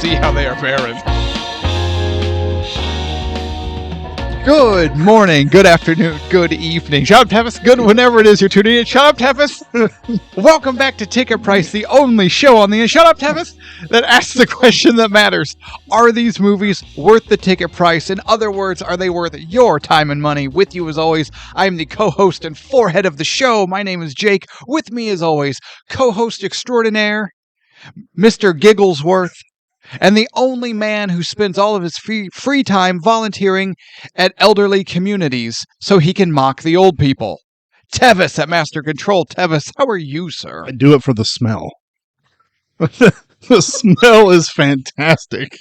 see how they are faring. Good morning, good afternoon, good evening. Shut up, Tevis. Good whenever it is you're tuning in. Shut up, Tevis. Welcome back to Ticket Price, the only show on the Shut up, Tevis that asks the question that matters. Are these movies worth the ticket price? In other words, are they worth your time and money? With you as always, I am the co-host and forehead of the show. My name is Jake. With me as always, co-host extraordinaire, Mr. Gigglesworth, and the only man who spends all of his free time volunteering at elderly communities so he can mock the old people. Tevis at Master Control. Tevis, how are you, sir? I do it for the smell. The smell is fantastic.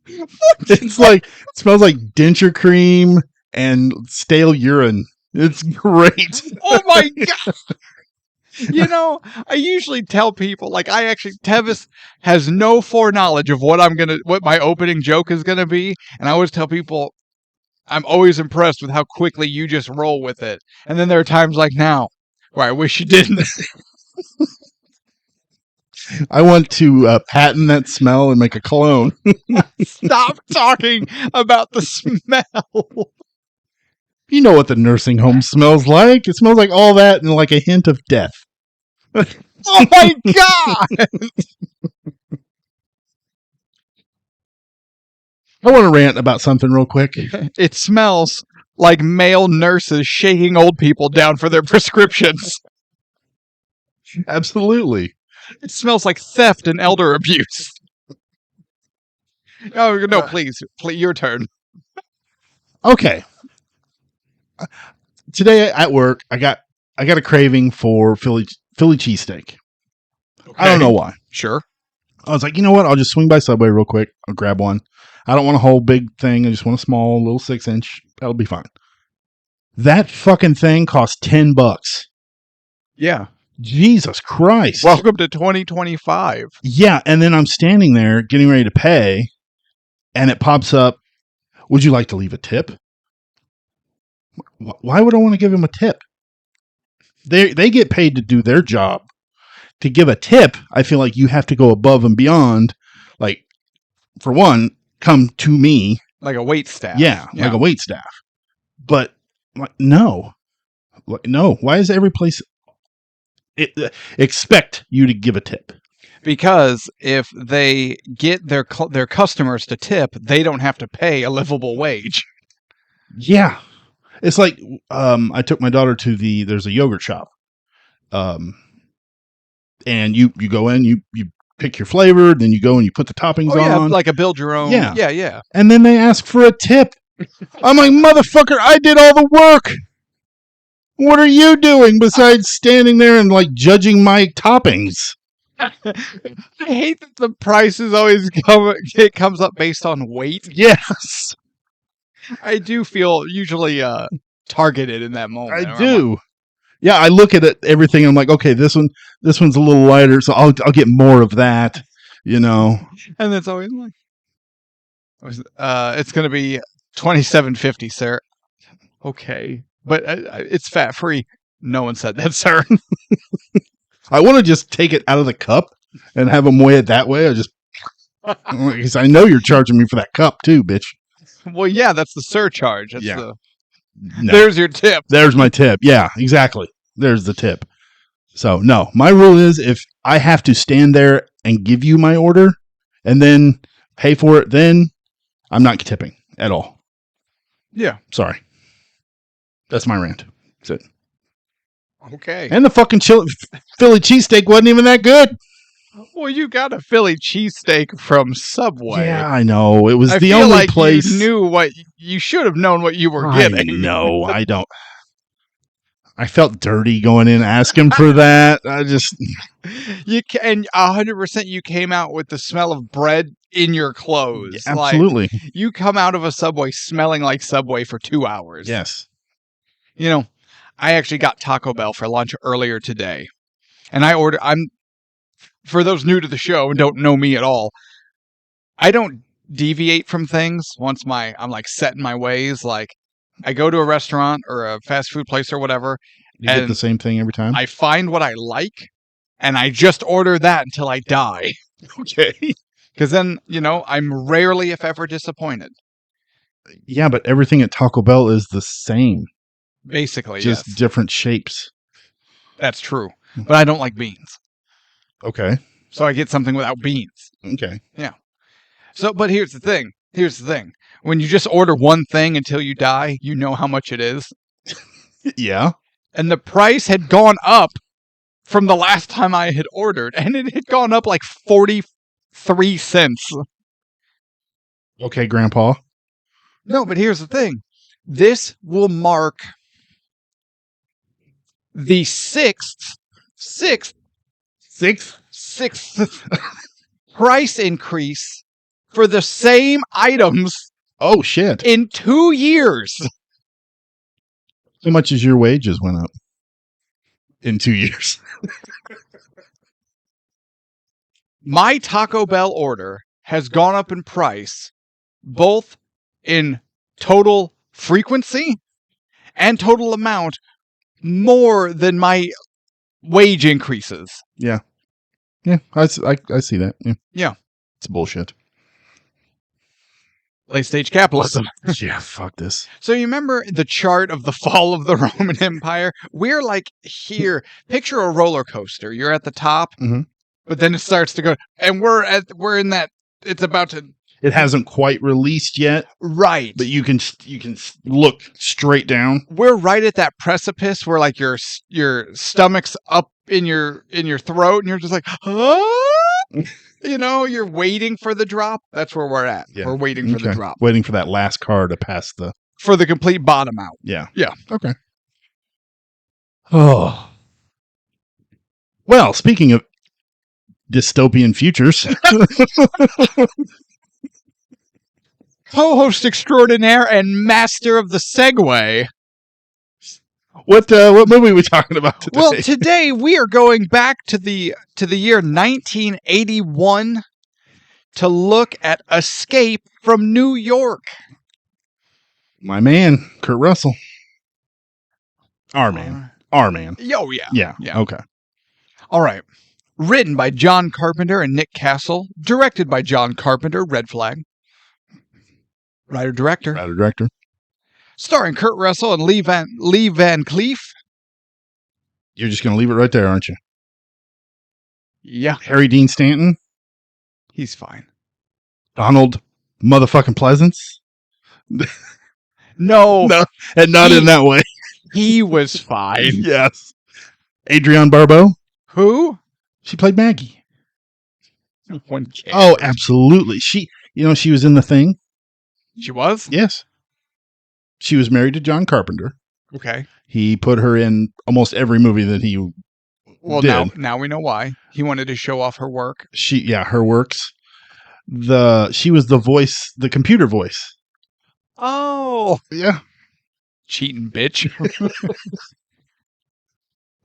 It smells like denture cream and stale urine. It's great. Oh my God. You know, I usually tell people, Tevis has no foreknowledge of what my opening joke is gonna be, and I always tell people, I'm always impressed with how quickly you just roll with it. And then there are times like now, where I wish you didn't. I want to patent that smell and make a cologne. Stop talking about the smell. You know what the nursing home smells like. It smells like all that and like a hint of death. Oh my God! I want to rant about something real quick. It smells like male nurses shaking old people down for their prescriptions. Absolutely. It smells like theft and elder abuse. Oh, no, please, your turn. Okay. Today at work, I got a craving for Philly cheesesteak. Okay. I don't know why. Sure. I was like, you know what? I'll just swing by Subway real quick. I'll grab one. I don't want a whole big thing. I just want a small little 6-inch. That'll be fine. That fucking thing cost $10. Yeah. Jesus Christ. Welcome to 2025. Yeah. And then I'm standing there getting ready to pay, and it pops up, would you like to leave a tip? Why would I want to give him a tip? They get paid to do their job. To give a tip, I feel like you have to go above and beyond. Like, for one, come to me. Like a wait staff. Yeah, like a wait staff. But, no. Why is every place expect you to give a tip? Because if they get their customers to tip, they don't have to pay a livable wage. Yeah. It's like, I took my daughter to there's a yogurt shop. And you go in, you pick your flavor, then you go and you put the toppings on. Like a build your own. Yeah. Yeah. And then they ask for a tip. I'm like, motherfucker, I did all the work. What are you doing besides standing there and like judging my toppings? I hate that the prices always comes up based on weight. Yes. I do feel usually targeted in that moment. I do. Yeah, I look at everything and I'm like, okay, this one's a little lighter, so I'll get more of that, you know. And it's always like, it's going to be $27.50, sir. Okay, but it's fat free. No one said that, sir. I want to just take it out of the cup and have them weigh it that way. Because I know you're charging me for that cup too, bitch. Well, yeah, that's the surcharge. That's No. There's your tip. There's my tip. Yeah, exactly. There's the tip. So, no, my rule is if I have to stand there and give you my order and then pay for it, then I'm not tipping at all. Yeah. Sorry. That's my rant. That's it. Okay. And the fucking Philly cheesesteak wasn't even that good. Well, you got a Philly cheesesteak from Subway. Yeah, I know. It was I the feel only like place. You knew what you should have known what you were getting. No, I don't. I felt dirty going in asking for that. I just and 100% you came out with the smell of bread in your clothes. Yeah, absolutely. Like, you come out of a Subway smelling like Subway for 2 hours. Yes. You know, I actually got Taco Bell for lunch earlier today. And for those new to the show and don't know me at all, I don't deviate from things once I'm like set in my ways. Like, I go to a restaurant or a fast food place or whatever. You get the same thing every time? I find what I like and I just order that until I die. Okay. Because then, I'm rarely, if ever, disappointed. Yeah, but everything at Taco Bell is the same. Basically, Just yes. different shapes. That's true. But I don't like beans. Okay. So I get something without beans. Okay. Yeah. So, but here's the thing. When you just order one thing until you die, you know how much it is. Yeah. And the price had gone up from the last time I had ordered, and it had gone up like 43 cents. Okay, Grandpa. No, but here's the thing. This will mark the sixth price increase for the same items. Oh, shit. In 2 years. How much as your wages went up in 2 years? My Taco Bell order has gone up in price, both in total frequency and total amount, more than my wage increases. Yeah. Yeah, I see that. Yeah. It's bullshit. Late stage capitalism. Yeah, fuck this. So you remember the chart of the fall of the Roman Empire? We're like here. Picture a roller coaster. You're at the top, but then it starts to go, and we're in that. It's about to. It hasn't quite released yet, right? But you can look straight down. We're right at that precipice where like your stomach's up in your throat, and you're just like, huh? You're waiting for the drop. That's where we're at. Yeah. We're waiting for the drop. Waiting for that last car to pass for the complete bottom out. Yeah. Yeah. Okay. Oh. Well, speaking of dystopian futures. Co-host extraordinaire and master of the segue. What movie are we talking about today? Well, today we are going back to the year 1981 to look at Escape from New York. My man, Kurt Russell. Our man. Oh, yeah. Yeah. Okay. All right. Written by John Carpenter and Nick Castle. Directed by John Carpenter, red flag. Writer-director. Starring Kurt Russell and Lee Van Cleef. You're just going to leave it right there, aren't you? Yeah. Harry Dean Stanton. He's fine. Donald motherfucking Pleasance. No. And not in that way. He was fine. Yes. Adrienne Barbeau. Who? She played Maggie. No one cares. Oh, absolutely. She was in The Thing. She was? Yes. She was married to John Carpenter. Okay. He put her in almost every movie that he did. Now we know why. He wanted to show off her work. Her works. She was the voice, the computer voice. Oh. Yeah. Cheating bitch.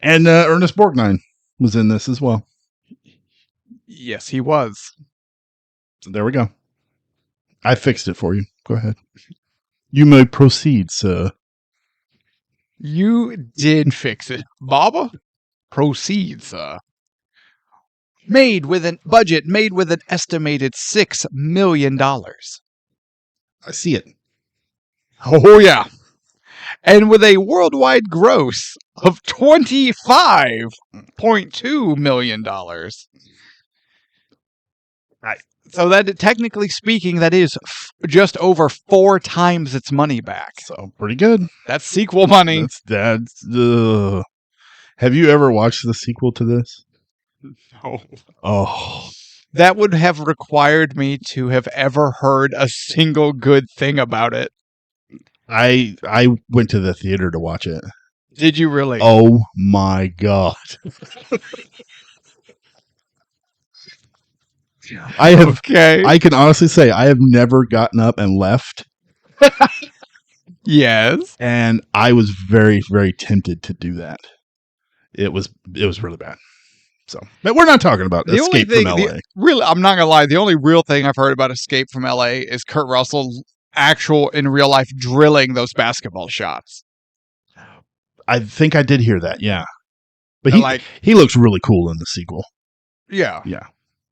And Ernest Borgnine was in this as well. Yes, he was. So there we go. I fixed it for you. Go ahead. You may proceed, sir. You did fix it. Baba? Proceed, sir. Made with an estimated $6 million. I see it. Oh, yeah. And with a worldwide gross of $25.2 million. Right. So that, technically speaking, that is just over 4 times its money back. So pretty good. That's sequel money. That's Have you ever watched the sequel to this? No. Oh. That would have required me to have ever heard a single good thing about it. I went to the theater to watch it. Did you really? Oh my God. I can honestly say I have never gotten up and left. Yes. And I was very, very tempted to do that. It was really bad. So, but we're not talking about Escape from LA. I'm not gonna lie. The only real thing I've heard about Escape from LA is Kurt Russell's actual in real life drilling those basketball shots. I think I did hear that. Yeah, but he looks really cool in the sequel. Yeah. Yeah.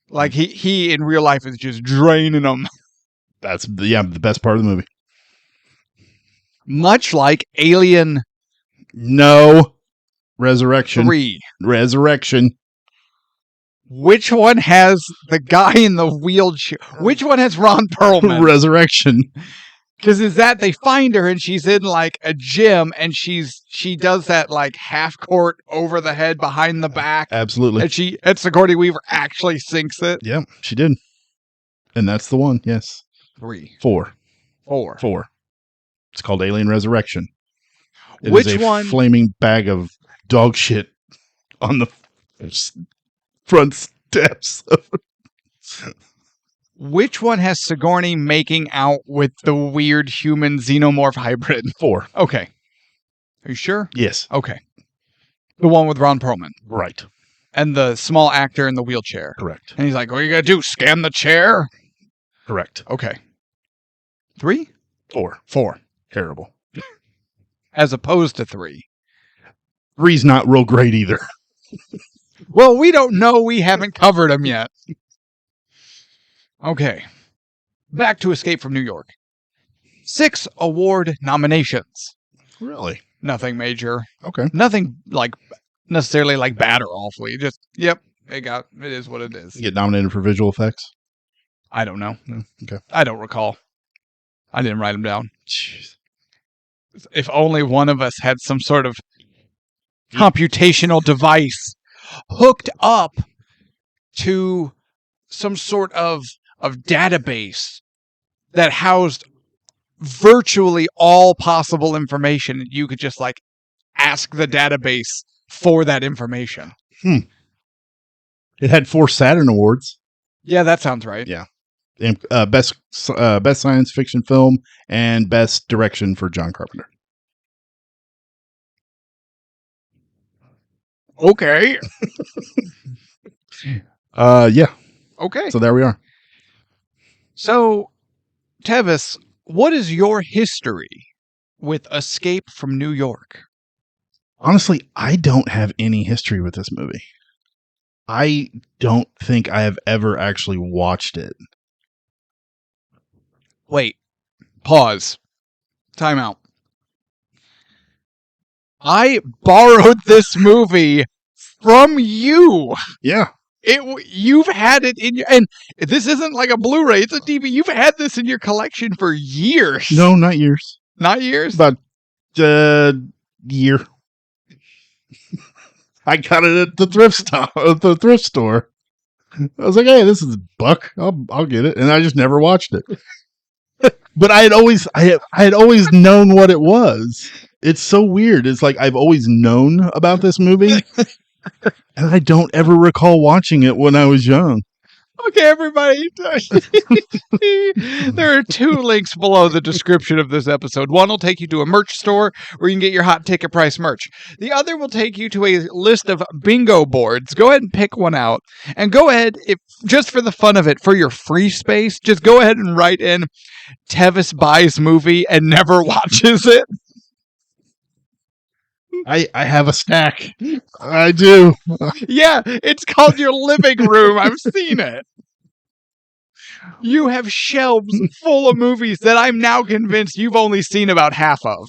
Like he in real life is just draining them. That's the best part of the movie. Much like Alien No. Resurrection. 3. Resurrection. Which one has the guy in the wheelchair? Which one has Ron Perlman? Resurrection. Because is that they find her and she's in like a gym and she does that like half court over the head behind the back. Absolutely. And Sigourney Weaver actually sinks it. Yeah, she did. And that's the one. Yes. 3. 4. 4. It's called Alien Resurrection. It Which is a one? flaming bag of dog shit on the front steps. Which one has Sigourney making out with the weird human xenomorph hybrid? 4. Okay. Are you sure? Yes. Okay. The one with Ron Perlman. Right. And the small actor in the wheelchair. Correct. And he's like, what are you going to do? Scan the chair? Correct. Okay. 3? 4. 4. Terrible. As opposed to 3. 3's not real great either. Well, we don't know. We haven't covered them yet. Okay. Back to Escape from New York. 6 award nominations. Really? Nothing major. Okay. Nothing like necessarily like bad or awfully. Just, yep, it is what it is. You get nominated for visual effects? I don't know. No. Okay. I don't recall. I didn't write them down. Jeez. If only one of us had some sort of computational device hooked up to some sort of database that housed virtually all possible information. You could just like ask the database for that information. It had 4 Saturn Awards. Yeah, that sounds right. Yeah. And, best science fiction film and best direction for John Carpenter. Okay. Yeah. Okay. So there we are. So, Tevis, what is your history with Escape from New York? Honestly, I don't have any history with this movie. I don't think I have ever actually watched it. Wait. Pause. Time out. I borrowed this movie from you. Yeah. You've had it in your, and this isn't like a Blu-ray, it's a DVD. You've had this in your collection for years. No, not years. Not years? About year. I got it at the thrift store. I was like, "Hey, this is $1. I'll get it," and I just never watched it. But I had always known what it was. It's so weird. It's like I've always known about this movie, and I don't ever recall watching it when I was young. Okay, everybody. There are 2 links below the description of this episode. One will take you to a merch store where you can get your hot ticket price merch. The other will take you to a list of bingo boards. Go ahead and pick one out. And go ahead, if just for the fun of it, for your free space, just go ahead and write in Tevis buys movie and never watches it. I have a stack. I do. Yeah, it's called your living room. I've seen it. You have shelves full of movies that I'm now convinced you've only seen about half of.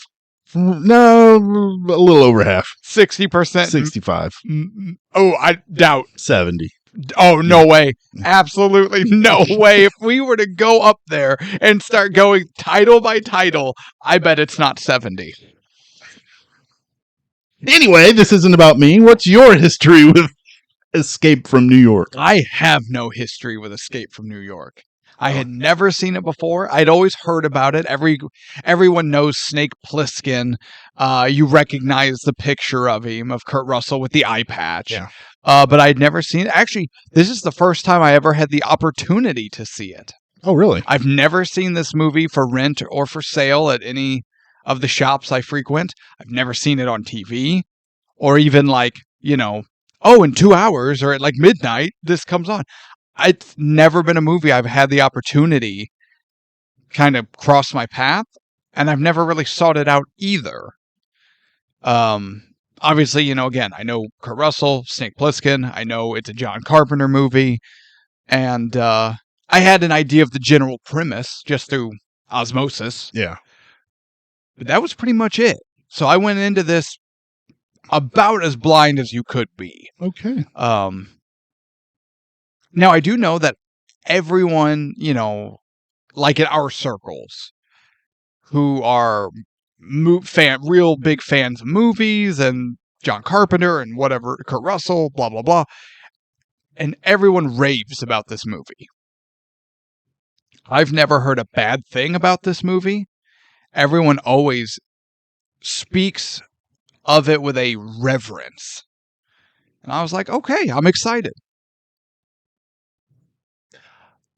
No, a little over half. 60%. 65. Oh, I doubt. 70. Oh, no way. Absolutely no way. If we were to go up there and start going title by title, I bet it's not 70. Anyway, this isn't about me. What's your history with Escape from New York? I have no history with Escape from New York. I had never seen it before. I'd always heard about it. Everyone knows Snake Plissken. You recognize the picture of him, of Kurt Russell with the eye patch. Yeah. But I'd never seen it. Actually, this is the first time I ever had the opportunity to see it. Oh, really? I've never seen this movie for rent or for sale at any of the shops I frequent. I've never seen it on TV or even like, in 2 hours or at like midnight, this comes on. It's never been a movie I've had the opportunity kind of cross my path, and I've never really sought it out either. Obviously, again, I know Kurt Russell, Snake Plissken. I know it's a John Carpenter movie, And I had an idea of the general premise just through osmosis. Yeah. But that was pretty much it. So I went into this about as blind as you could be. Okay. Now, I do know that everyone, like in our circles, who are real big fans of movies and John Carpenter and whatever, Kurt Russell, blah, blah, blah, and everyone raves about this movie. I've never heard a bad thing about this movie. Everyone always speaks of it with a reverence. And I was like, okay, I'm excited.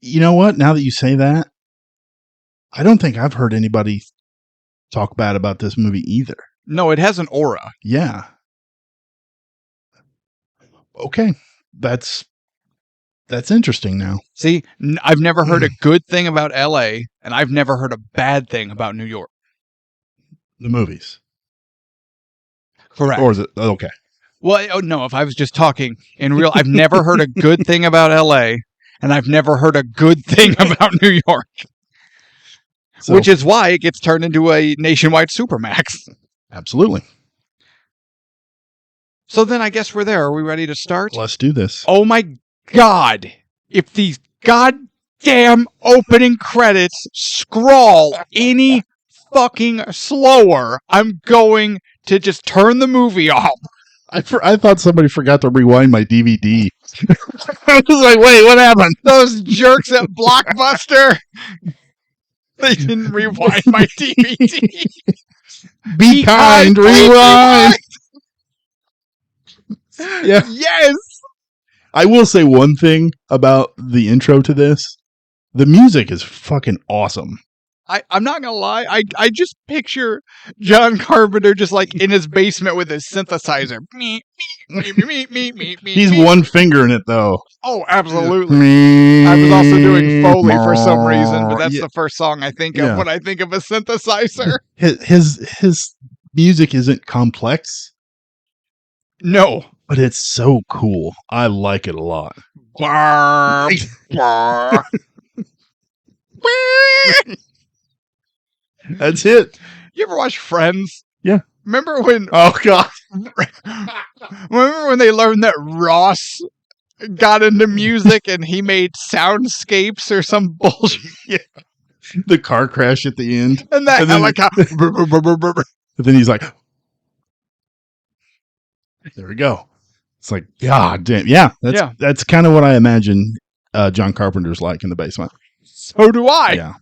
You know what? Now that you say that, I don't think I've heard anybody talk bad about this movie either. No, it has an aura. Yeah. Okay. That's interesting now. See, I've never heard a good thing about LA, and I've never heard a bad thing about New York. The movies. Correct. Or is it? Okay. Well, no, if I was just talking in real, I've never heard a good thing about LA, and I've never heard a good thing about New York. So, which is why it gets turned into a nationwide Supermax. Absolutely. So then I guess we're there. Are we ready to start? Let's do this. Oh my God. If these goddamn opening credits scroll any fucking slower, I'm going to just turn the movie off. I thought somebody forgot to rewind my DVD. I was like, wait, what happened? Those jerks at Blockbuster. They didn't rewind my DVD. Be kind, rewind. Yeah. Yes. I will say one thing about the intro to this. The music is fucking awesome. I'm not going to lie. I just picture John Carpenter just like in his basement with his synthesizer. He's one finger in it, though. Oh, absolutely. I was also doing Foley for some reason, but that's the first song I think of when I think of a synthesizer. His music isn't complex. No. But it's so cool. I like it a lot. That's it. You ever watch Friends? Yeah. Remember when... Oh, God. Remember when they learned that Ross got into music and he made soundscapes or some bullshit? Yeah. The car crash at the end. And that helicopter... But then he's like... There we go. It's like, God damn. Yeah, that's kind of what I imagine John Carpenter's like in the basement. So do I. Yeah.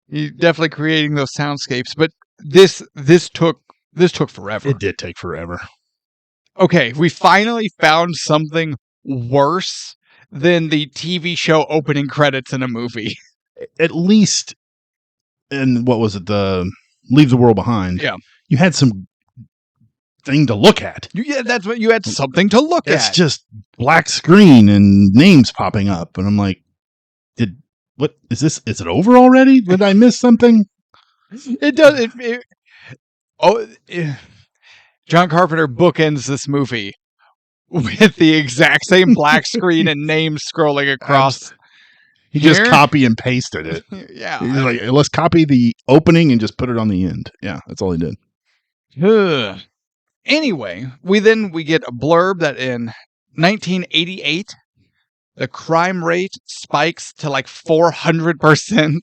He's definitely creating those soundscapes, but this took forever. It did take forever. Okay, we finally found something worse than the TV show opening credits in a movie. At least in what was it, the Leave the World Behind? Yeah. You had some thing to look at. Yeah, that's what you had, something to look at. It's just black screen and names popping up, and I'm like, what is this? Is it over already? Did I miss something? It does. John Carpenter bookends this movie with the exact same black screen and names scrolling across. He just copy and pasted it. Yeah. He's like, let's copy the opening and just put it on the end. Yeah, that's all he did. Anyway, we get a blurb that in 1988, the crime rate spikes to like 400%.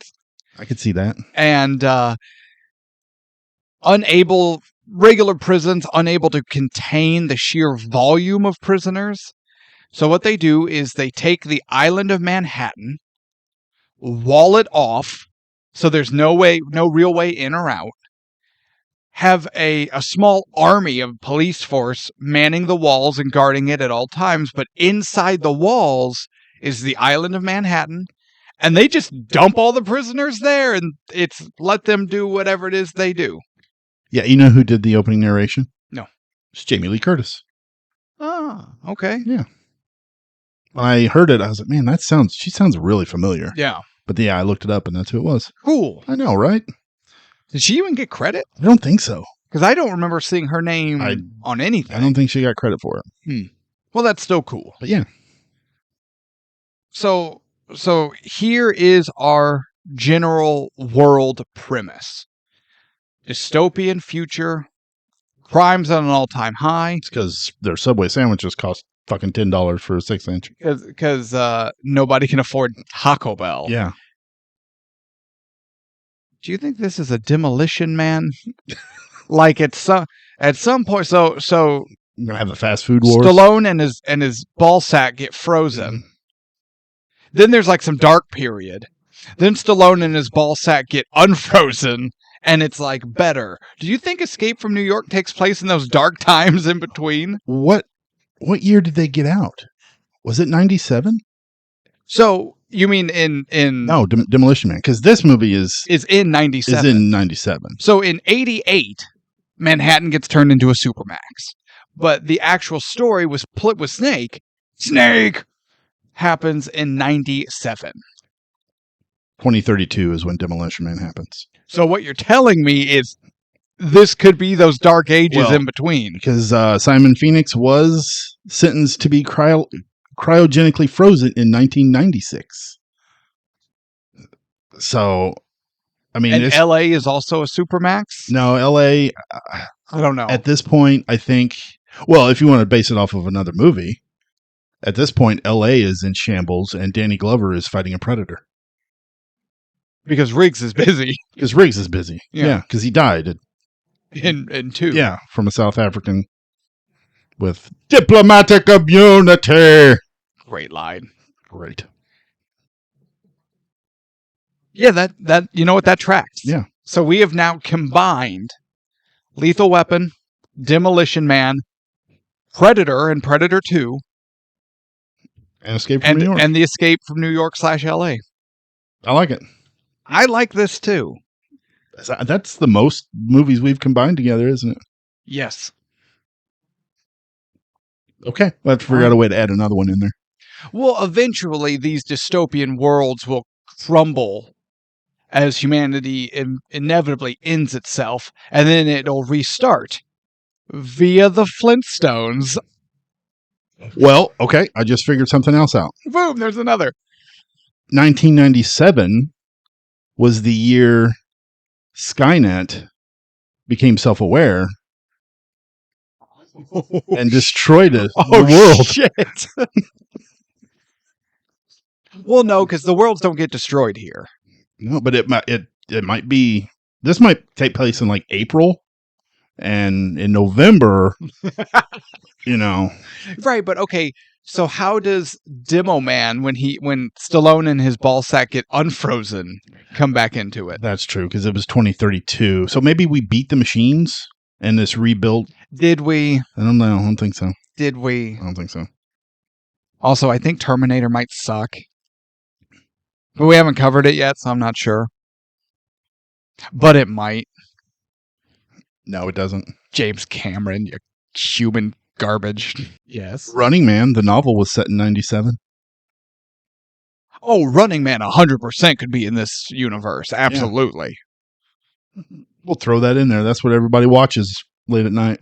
I could see that. And regular prisons unable to contain the sheer volume of prisoners. So what they do is they take the island of Manhattan, wall it off, so there's no real way in or out. Have a small army of police force manning the walls and guarding it at all times, but inside the walls is the island of Manhattan, and they just dump all the prisoners there, and it's let them do whatever it is they do. Yeah, you know who did the opening narration? No. It's Jamie Lee Curtis. Ah, okay. Yeah. When I heard it, I was like, man, she sounds really familiar. Yeah. But yeah, I looked it up, and that's who it was. Cool. I know, right? Did she even get credit? I don't think so. Because I don't remember seeing her name on anything. I don't think she got credit for it. Well, that's still cool. But yeah. So here is our general world premise. Dystopian future, crime's at an all-time high. It's because their Subway sandwiches cost fucking $10 for a 6-inch. Because nobody can afford Taco Bell. Yeah. Do you think this is a Demolition Man? Like at some point, so I'm gonna have the fast food wars. Stallone and his ball sack get frozen. Then there's like some dark period. Then Stallone and his ball sack get unfrozen, and it's like better. Do you think Escape from New York takes place in those dark times in between? What year did they get out? Was it 97? So you mean in No, Demolition Man, because this movie is in 97. Is in 97. So in 88, Manhattan gets turned into a supermax. But the actual story was split with Snake. Snake happens in 97. 2032 is when Demolition Man happens. So what you're telling me is this could be those dark ages in between. Because Simon Phoenix was sentenced to be cryogenically frozen in 1996. So, I mean... And L.A. is also a supermax? No, L.A. I don't know. At this point, I think... Well, if you want to base it off of another movie, at this point, L.A. is in shambles and Danny Glover is fighting a predator. Because Riggs is busy. Because Riggs is busy. Yeah, because he died. In 2. Yeah, from a South African with diplomatic immunity. Great line. Great. Yeah, that you know what, that tracks. Yeah. So we have now combined Lethal Weapon, Demolition Man, Predator and Predator 2. And Escape from New York. And the Escape from New York /LA. I like it. I like this too. That's the most movies we've combined together, isn't it? Yes. Okay. We'll have to figure out a way to add another one in there. Well, eventually these dystopian worlds will crumble as humanity inevitably ends itself, and then it'll restart via the Flintstones. Well, okay. I just figured something else out. Boom, there's another. 1997 was the year Skynet became self-aware and destroyed the world. Shit. Well, no, because the worlds don't get destroyed here. No, but it might be. This might take place in like April, and in November, Right, but okay. So how does Demo Man, when Stallone and his ball sack get unfrozen, come back into it? That's true, because it was 2032. So maybe we beat the machines and this rebuilt. Did we? I don't know. I don't think so. Did we? I don't think so. Also, I think Terminator might suck. But we haven't covered it yet, so I'm not sure. But it might. No, it doesn't. James Cameron, you human garbage. Yes. Running Man, the novel, was set in 97. Oh, Running Man 100% could be in this universe. Absolutely. Yeah. We'll throw that in there. That's what everybody watches late at night.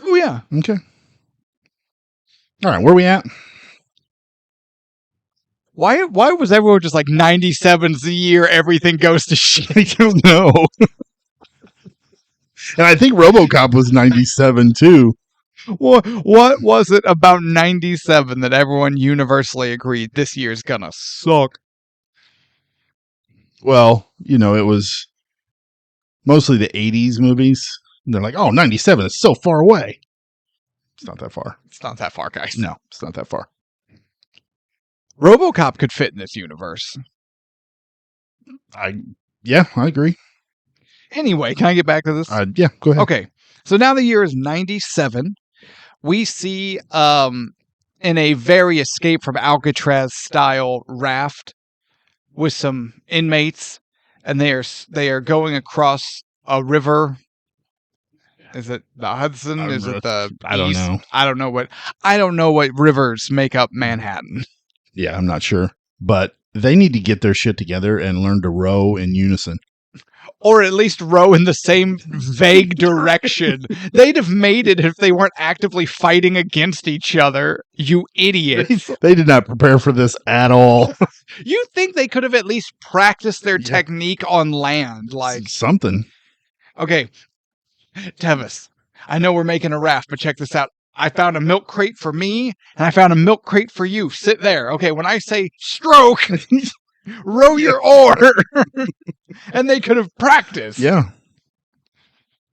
Oh, yeah. Okay. All right, where are we at? Why was everyone just like 97's the year everything goes to shit? I don't know. And I think RoboCop was 97 too. What was it about 97 that everyone universally agreed this year's gonna suck? Well, it was mostly the 80s movies. And they're like, oh, 97, it's so far away. It's not that far. It's not that far, guys. No, it's not that far. RoboCop could fit in this universe. I agree. Anyway, can I get back to this? Yeah, go ahead. Okay, so now the year is 97. We see in a very Escape from Alcatraz style raft with some inmates, and they are going across a river. Is it the Hudson? Is it the I don't East? know. I don't know what rivers make up Manhattan. Yeah, I'm not sure. But they need to get their shit together and learn to row in unison. or at least row in the same vague direction. They'd have made it if they weren't actively fighting against each other, you idiots. They did not prepare for this at all. You think they could have at least practiced their technique on land, like something. Okay, Tevis, I know we're making a raft, but check this out. I found a milk crate for me, and I found a milk crate for you. Sit there. Okay, when I say stroke, row your oar. And they could have practiced. Yeah.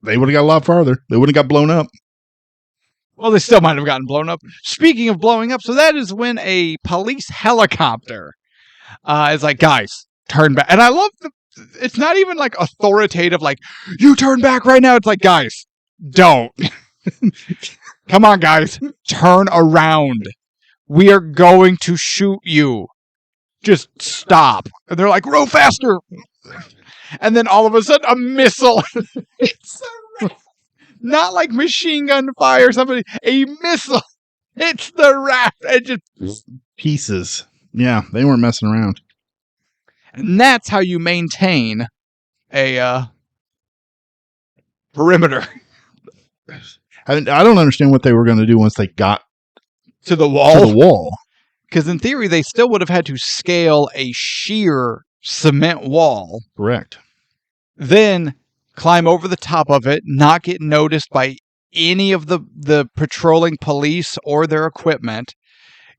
They would have got a lot farther. They would have got blown up. Well, they still might have gotten blown up. Speaking of blowing up, so that is when a police helicopter is like, guys, turn back. And I love it's not even like authoritative, like, you turn back right now. It's like, guys, don't. Come on, guys, turn around. We are going to shoot you. Just stop. And they're like, row faster. And then all of a sudden, a missile. It's not like machine gun fire or something. A missile. It's the raft. It just pieces. Yeah, they weren't messing around. And that's how you maintain a perimeter. I don't understand what they were going to do once they got to the wall. Because in theory, they still would have had to scale a sheer cement wall. Correct. Then climb over the top of it, not get noticed by any of the patrolling police or their equipment,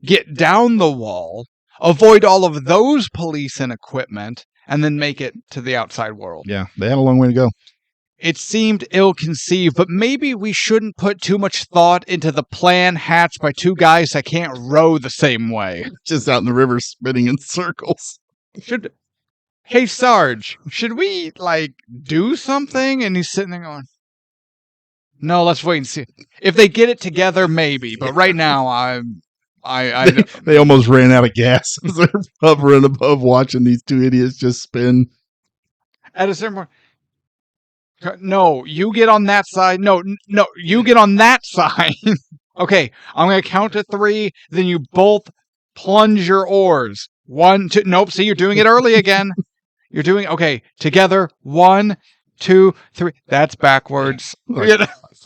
get down the wall, avoid all of those police and equipment, and then make it to the outside world. Yeah, they had a long way to go. It seemed ill-conceived, but maybe we shouldn't put too much thought into the plan hatched by two guys that can't row the same way. Just out in the river spinning in circles. Hey, Sarge, should we, do something? And he's sitting there going, no, let's wait and see. If they get it together, maybe. But right now, they almost ran out of gas as they're hovering above watching these two idiots just spin. At a certain point, no, you get on that side. No, you get on that side. Okay, I'm going to count to 3. Then you both plunge your oars. 1, 2. Nope, see, you're doing it early again. You're doing, okay, together. 1, 2, 3. That's backwards.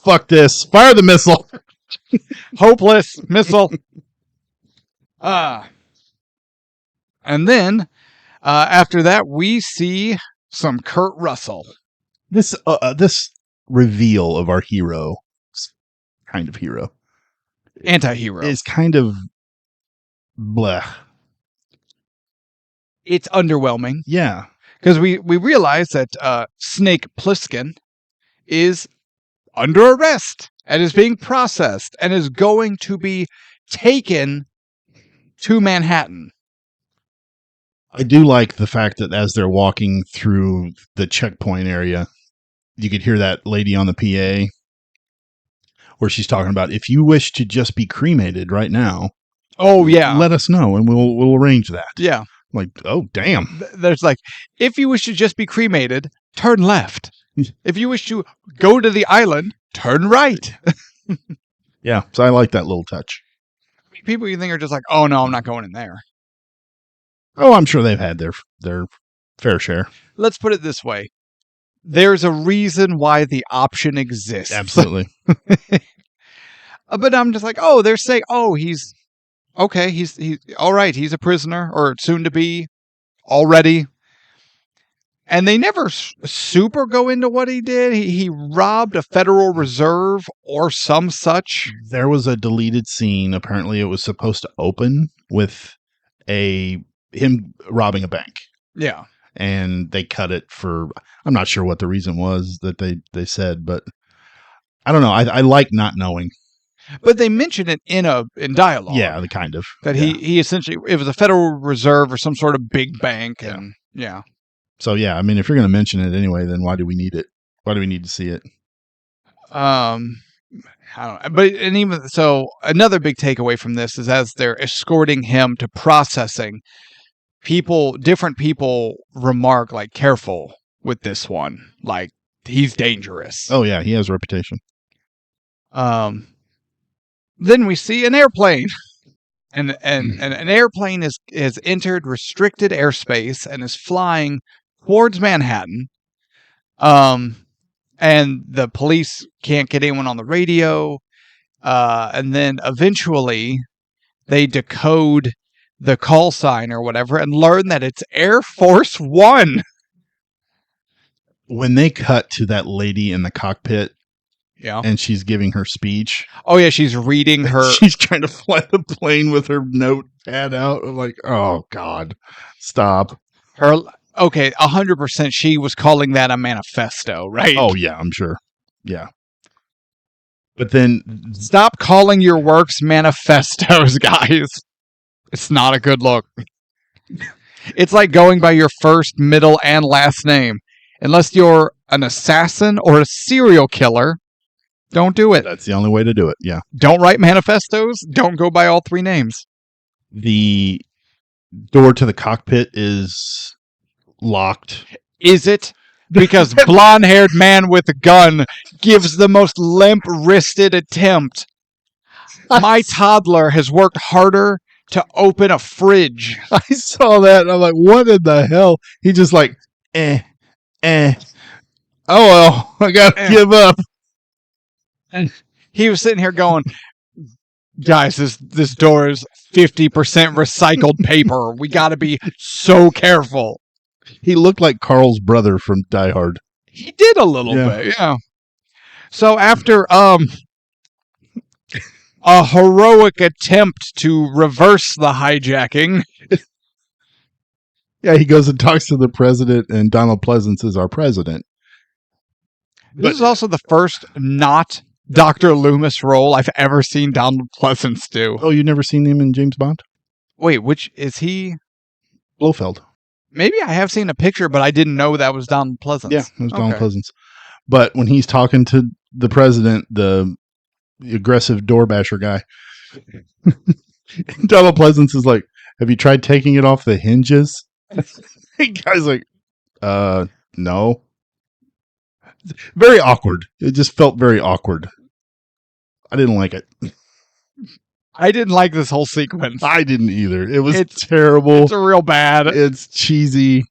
Fuck this. Fire the missile. Hopeless missile. And then, after that, we see some Kurt Russell. This reveal of our hero, kind of hero, anti-hero, is kind of bleh. It's underwhelming. Yeah. Because we realize that Snake Plissken is under arrest and is being processed and is going to be taken to Manhattan. I do like the fact that as they're walking through the checkpoint area, you could hear that lady on the PA where she's talking about, if you wish to just be cremated right now. Oh, yeah. Let us know and we'll arrange that. Yeah. Like, oh, damn. There's if you wish to just be cremated, turn left. If you wish to go to the island, turn right. Yeah, so I like that little touch. People you think are just like, oh, no, I'm not going in there. Oh, I'm sure they've had their fair share. Let's put it this way. There's a reason why the option exists. Absolutely. But I'm just like, oh, they're saying, oh, he's okay. He's all right. He's a prisoner or soon to be already. And they never super go into what he did. He robbed a Federal Reserve or some such. There was a deleted scene. Apparently it was supposed to open with him robbing a bank. Yeah. And they cut it for, I'm not sure what the reason was that they said, but I don't know. I like not knowing. But they mention it in dialogue. Yeah, the kind of. That he essentially, it was a Federal Reserve or some sort of big bank. And yeah. So yeah, I mean, if you're going to mention it anyway, then why do we need it? Why do we need to see it? I don't know. But, and even so, another big takeaway from this is as they're escorting him to processing, different people remark, careful with this one. He's dangerous. Oh yeah, he has a reputation. Then we see an airplane. And an airplane has entered restricted airspace and is flying towards Manhattan. And the police can't get anyone on the radio. And then eventually they decode the call sign or whatever and learn that it's Air Force One. When they cut to that lady in the cockpit Yeah. and she's giving her speech. Oh, yeah. She's reading her. She's trying to fly the plane with her notepad out. I'm like, oh, God, stop. Okay, 100% she was calling that a manifesto, right? Oh, yeah, I'm sure. Yeah. But then Stop calling your works manifestos, guys. It's not a good look. It's like going by your first, middle, and last name. Unless you're an assassin or a serial killer, don't do it. that's the only way to do it. Yeah. Don't write manifestos. Don't go by all three names. The door to the cockpit is locked. Is it? Because blonde-haired man with a gun gives the most limp-wristed attempt. My toddler has worked harder to open a fridge. I saw that and I'm like, what in the hell? He just like, oh well, I gotta give up. And he was sitting here going, guys, this door is 50% recycled paper. We gotta be so careful. He looked like Carl's brother from Die Hard. He did a little bit, yeah. So after a heroic attempt to reverse the hijacking. Yeah, he goes and talks to the president, and Donald Pleasance is our president. This is also the first not Dr. Loomis role I've ever seen Donald Pleasance do. Oh, you never seen him in James Bond? Wait, which is he? Blofeld. Maybe I have seen a picture, but I didn't know that was Donald Pleasance. Yeah, it was Donald Pleasance. But when he's talking to the president, the aggressive door basher guy, Donald Pleasance is like, have you tried taking it off the hinges? The guy's like, no. Very awkward. It just felt very awkward. I didn't like it. I didn't like this whole sequence. I didn't either. It was terrible. It's real bad. It's cheesy.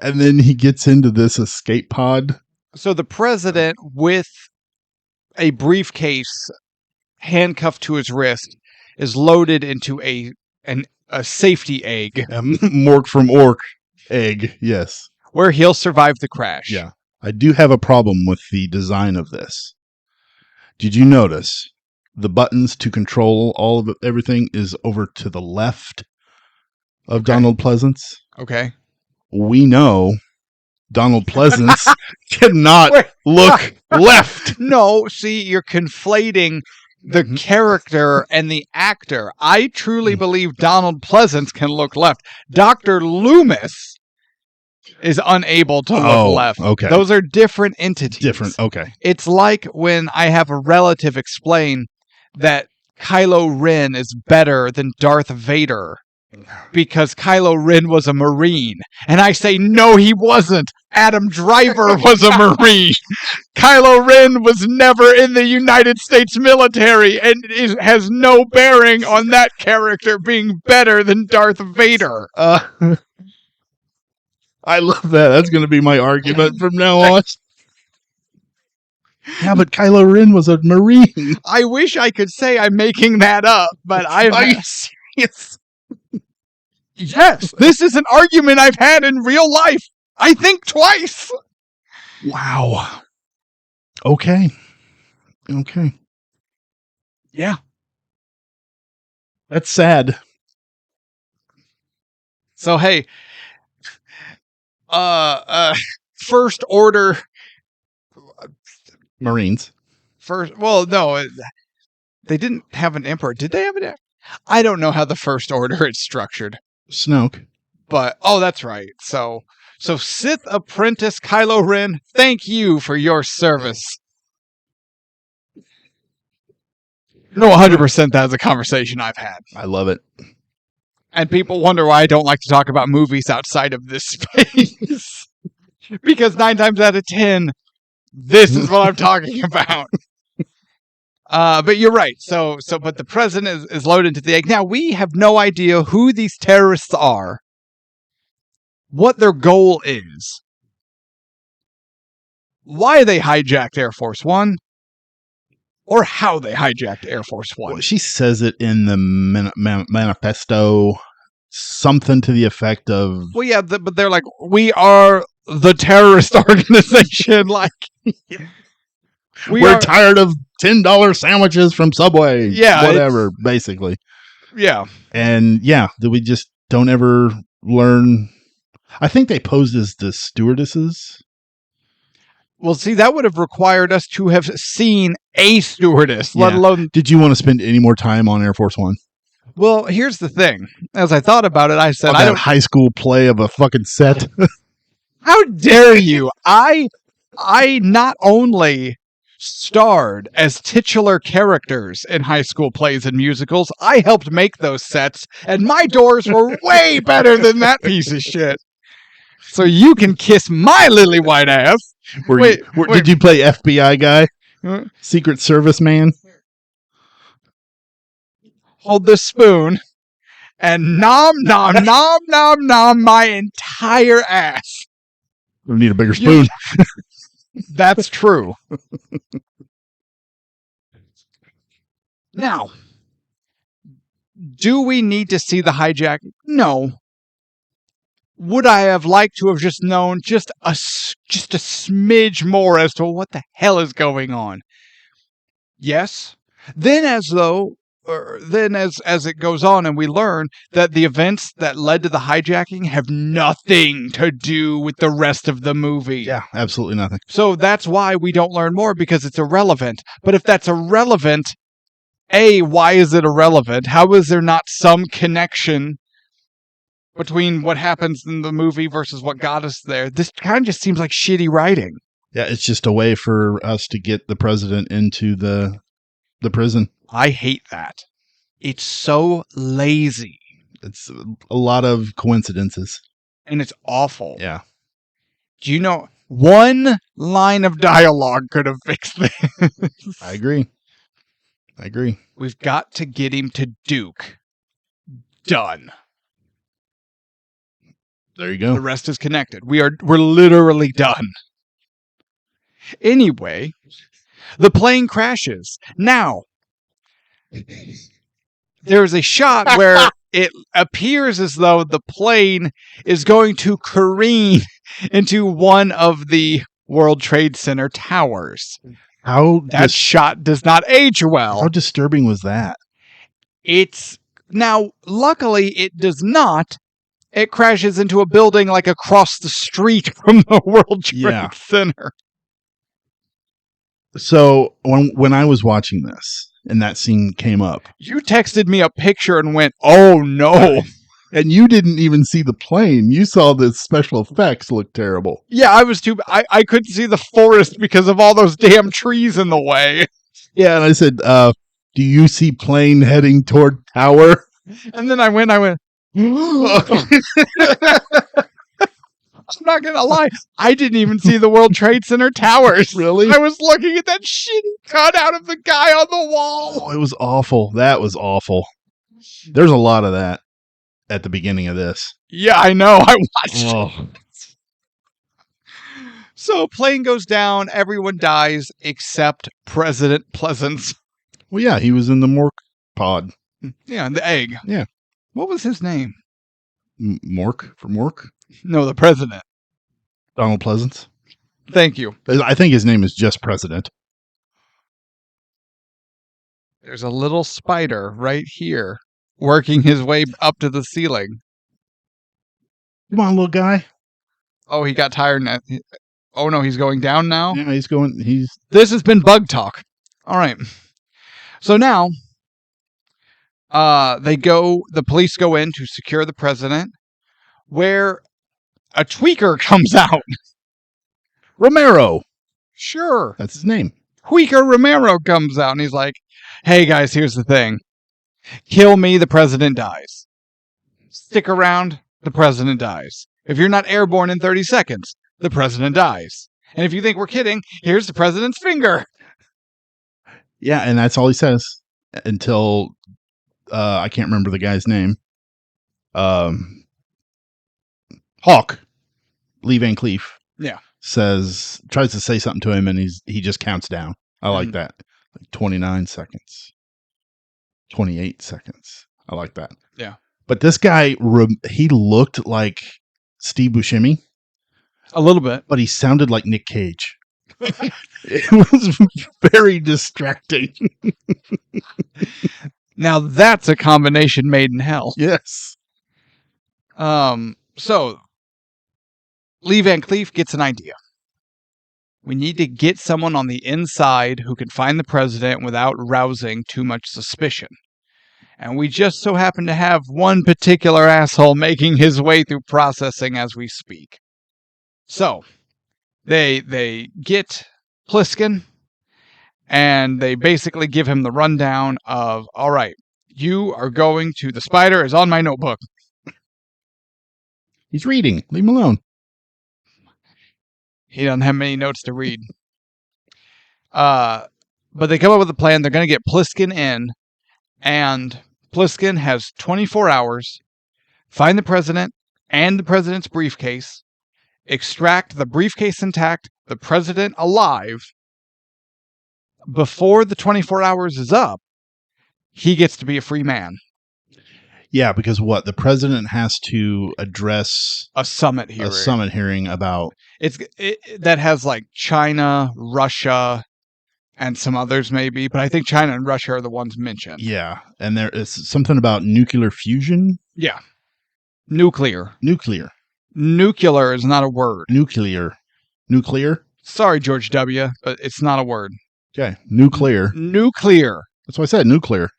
And then he gets into this escape pod. So the president, with a briefcase handcuffed to his wrist, is loaded into a safety egg. Mork from Ork egg, yes. Where he'll survive the crash. Yeah. I do have a problem with the design of this. Did you notice the buttons to control all of everything is over to the left of Donald Pleasance? Okay. We know Donald Pleasance cannot look left. No, see, you're conflating the character and the actor. I truly believe Donald Pleasance can look left. Dr. Loomis is unable to look left. Okay. Those are different entities. Different, okay. It's like when I have a relative explain that Kylo Ren is better than Darth Vader because Kylo Ren was a Marine. And I say, no, he wasn't. Adam Driver was a Marine. Kylo Ren was never in the United States military and has no bearing on that character being better than Darth Vader. I love that. That's going to be my argument from now on. Yeah, but Kylo Ren was a Marine. I wish I could say I'm making that up, but Are you serious? Yes, this is an argument I've had in real life. I think twice. Wow. Okay. Yeah. That's sad. So, hey, first order Marines. Well, no, they didn't have an emperor. Did they have an emperor? I don't know how the first order is structured. Snoke. But, that's right. So Sith apprentice Kylo Ren, thank you for your service. No, 100% that's a conversation I've had. I love it. And people wonder why I don't like to talk about movies outside of this space. Because 9 times out of 10, this is what I'm talking about. But you're right. But the president is loaded into the egg. Now, we have no idea who these terrorists are, what their goal is. why they hijacked Air Force One or how they hijacked Air Force One. Well, she says it in the manifesto, something to the effect of... Well, yeah, but they're like, we are the terrorist organization. Like, we're tired of $10 sandwiches from Subway. Yeah. Whatever, basically. Yeah. And yeah, that we just don't ever learn. I think they posed as the stewardesses. Well, see, that would have required us to have seen a stewardess, let alone... Did you want to spend any more time on Air Force One? Well, here's the thing. As I thought about it, I said, I don't... high school play of a fucking set. How dare you? I not only starred as titular characters in high school plays and musicals, I helped make those sets, and my doors were way better than that piece of shit. So you can kiss my lily white ass. Wait. Did you play FBI guy? Secret Service man? Hold this spoon and nom my entire ass. We need a bigger spoon. That's true. Now, do we need to see the hijacking? No. Would I have liked to have just known just a smidge more as to what the hell is going on? Yes. Then as it goes on and we learn that the events that led to the hijacking have nothing to do with the rest of the movie. Yeah, absolutely nothing. So that's why we don't learn more, because it's irrelevant. But if that's irrelevant, A, why is it irrelevant? How is there not some connection between what happens in the movie versus what got us there? This kind of just seems like shitty writing. Yeah, it's just a way for us to get the president into the prison. I hate that. It's so lazy. It's a lot of coincidences. And it's awful. Yeah. Do you know, one line of dialogue could have fixed this. I agree. We've got to get him to Duke. Done. There you go. The rest is connected. We're literally done. Anyway, the plane crashes. Now, there's a shot where it appears as though the plane is going to careen into one of the World Trade Center towers. That shot does not age well. How disturbing was that? Now, luckily, it does not. It crashes into a building like across the street from the World Trade Center. So when I was watching this and that scene came up, you texted me a picture and went, "Oh no!" And you didn't even see the plane. You saw the special effects look terrible. Yeah, I couldn't see the forest because of all those damn trees in the way. Yeah, and I said, "Do you see plane heading toward tower?" And then I went. I'm not gonna lie, I didn't even see the World Trade Center towers. Really? I was looking at that shitty cutout of the guy on the wall. Oh, it was awful. That was awful. There's a lot of that at the beginning of this. Yeah, I know. I watched it. So, plane goes down, everyone dies except President Pleasance. Well, yeah, he was in the Mork pod. Yeah, and the egg. Yeah. What was his name? Mork? For Mork? No, the president. Donald Pleasance. Thank you. I think his name is just President. There's a little spider right here working his way up to the ceiling. Come on, little guy. Oh, he got tired. Oh, no, he's going down now? Yeah, This has been Bug Talk. All right. So now, the police go in to secure the president, where a tweaker comes out. Romero. Sure. That's his name. Tweaker Romero comes out, and he's like, "Hey, guys, here's the thing. Kill me, the president dies. Stick around, the president dies. If you're not airborne in 30 seconds, the president dies. And if you think we're kidding, here's the president's finger." Yeah, and that's all he says until I can't remember the guy's name. Hawk. Lee Van Cleef. Yeah. tries to say something to him, and he just counts down. I like that. Like 29 seconds, 28 seconds. I like that. Yeah. But this guy, he looked like Steve Buscemi. A little bit. But he sounded like Nick Cage. It was very distracting. Now that's a combination made in hell. Yes. So Lee Van Cleef gets an idea. We need to get someone on the inside who can find the president without rousing too much suspicion. And we just so happen to have one particular asshole making his way through processing as we speak. So they get Pliskin, and they basically give him the rundown of, all right, you are going to, the spider is on my notebook. He's reading. Leave him alone. He doesn't have many notes to read. But they come up with a plan. They're going to get Pliskin in, and Pliskin has 24 hours, find the president and the president's briefcase, extract the briefcase intact, the president alive. Before the 24 hours is up, he gets to be a free man. Yeah, because the president has to address a summit hearing about that has like China, Russia, and some others maybe, but I think China and Russia are the ones mentioned. Yeah, and there is something about nuclear fusion. Yeah, nuclear is not a word. Nuclear. Sorry, George W., but it's not a word. Okay, nuclear. That's what I said. Nuclear.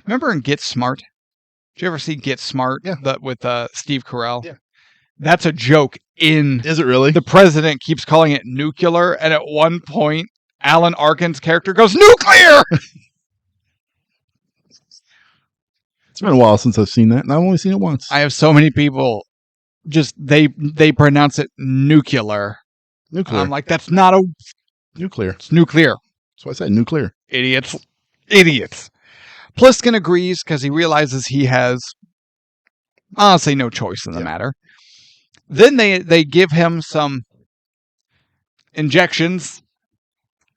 Remember in Get Smart? Did you ever see Get Smart? Yeah. With Steve Carell? Yeah. That's a joke in... Is it really? The president keeps calling it nuclear, and at one point, Alan Arkin's character goes, nuclear! It's been a while since I've seen that, and I've only seen it once. I have so many people, just, they pronounce it nuclear. Nuclear. I'm like, that's not a... Nuclear. It's nuclear. That's what I said, nuclear. Idiots. Pliskin agrees because he realizes he has, honestly, no choice in the matter. Then they give him some injections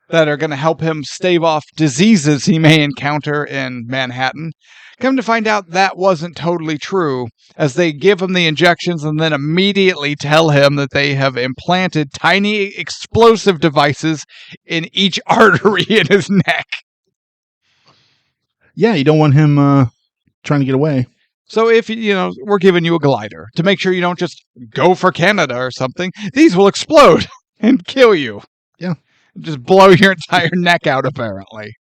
that are going to help him stave off diseases he may encounter in Manhattan. Come to find out that wasn't totally true, as they give him the injections and then immediately tell him that they have implanted tiny explosive devices in each artery in his neck. Yeah, you don't want him trying to get away. So if, we're giving you a glider to make sure you don't just go for Canada or something, these will explode and kill you. Yeah. Just blow your entire neck out, apparently.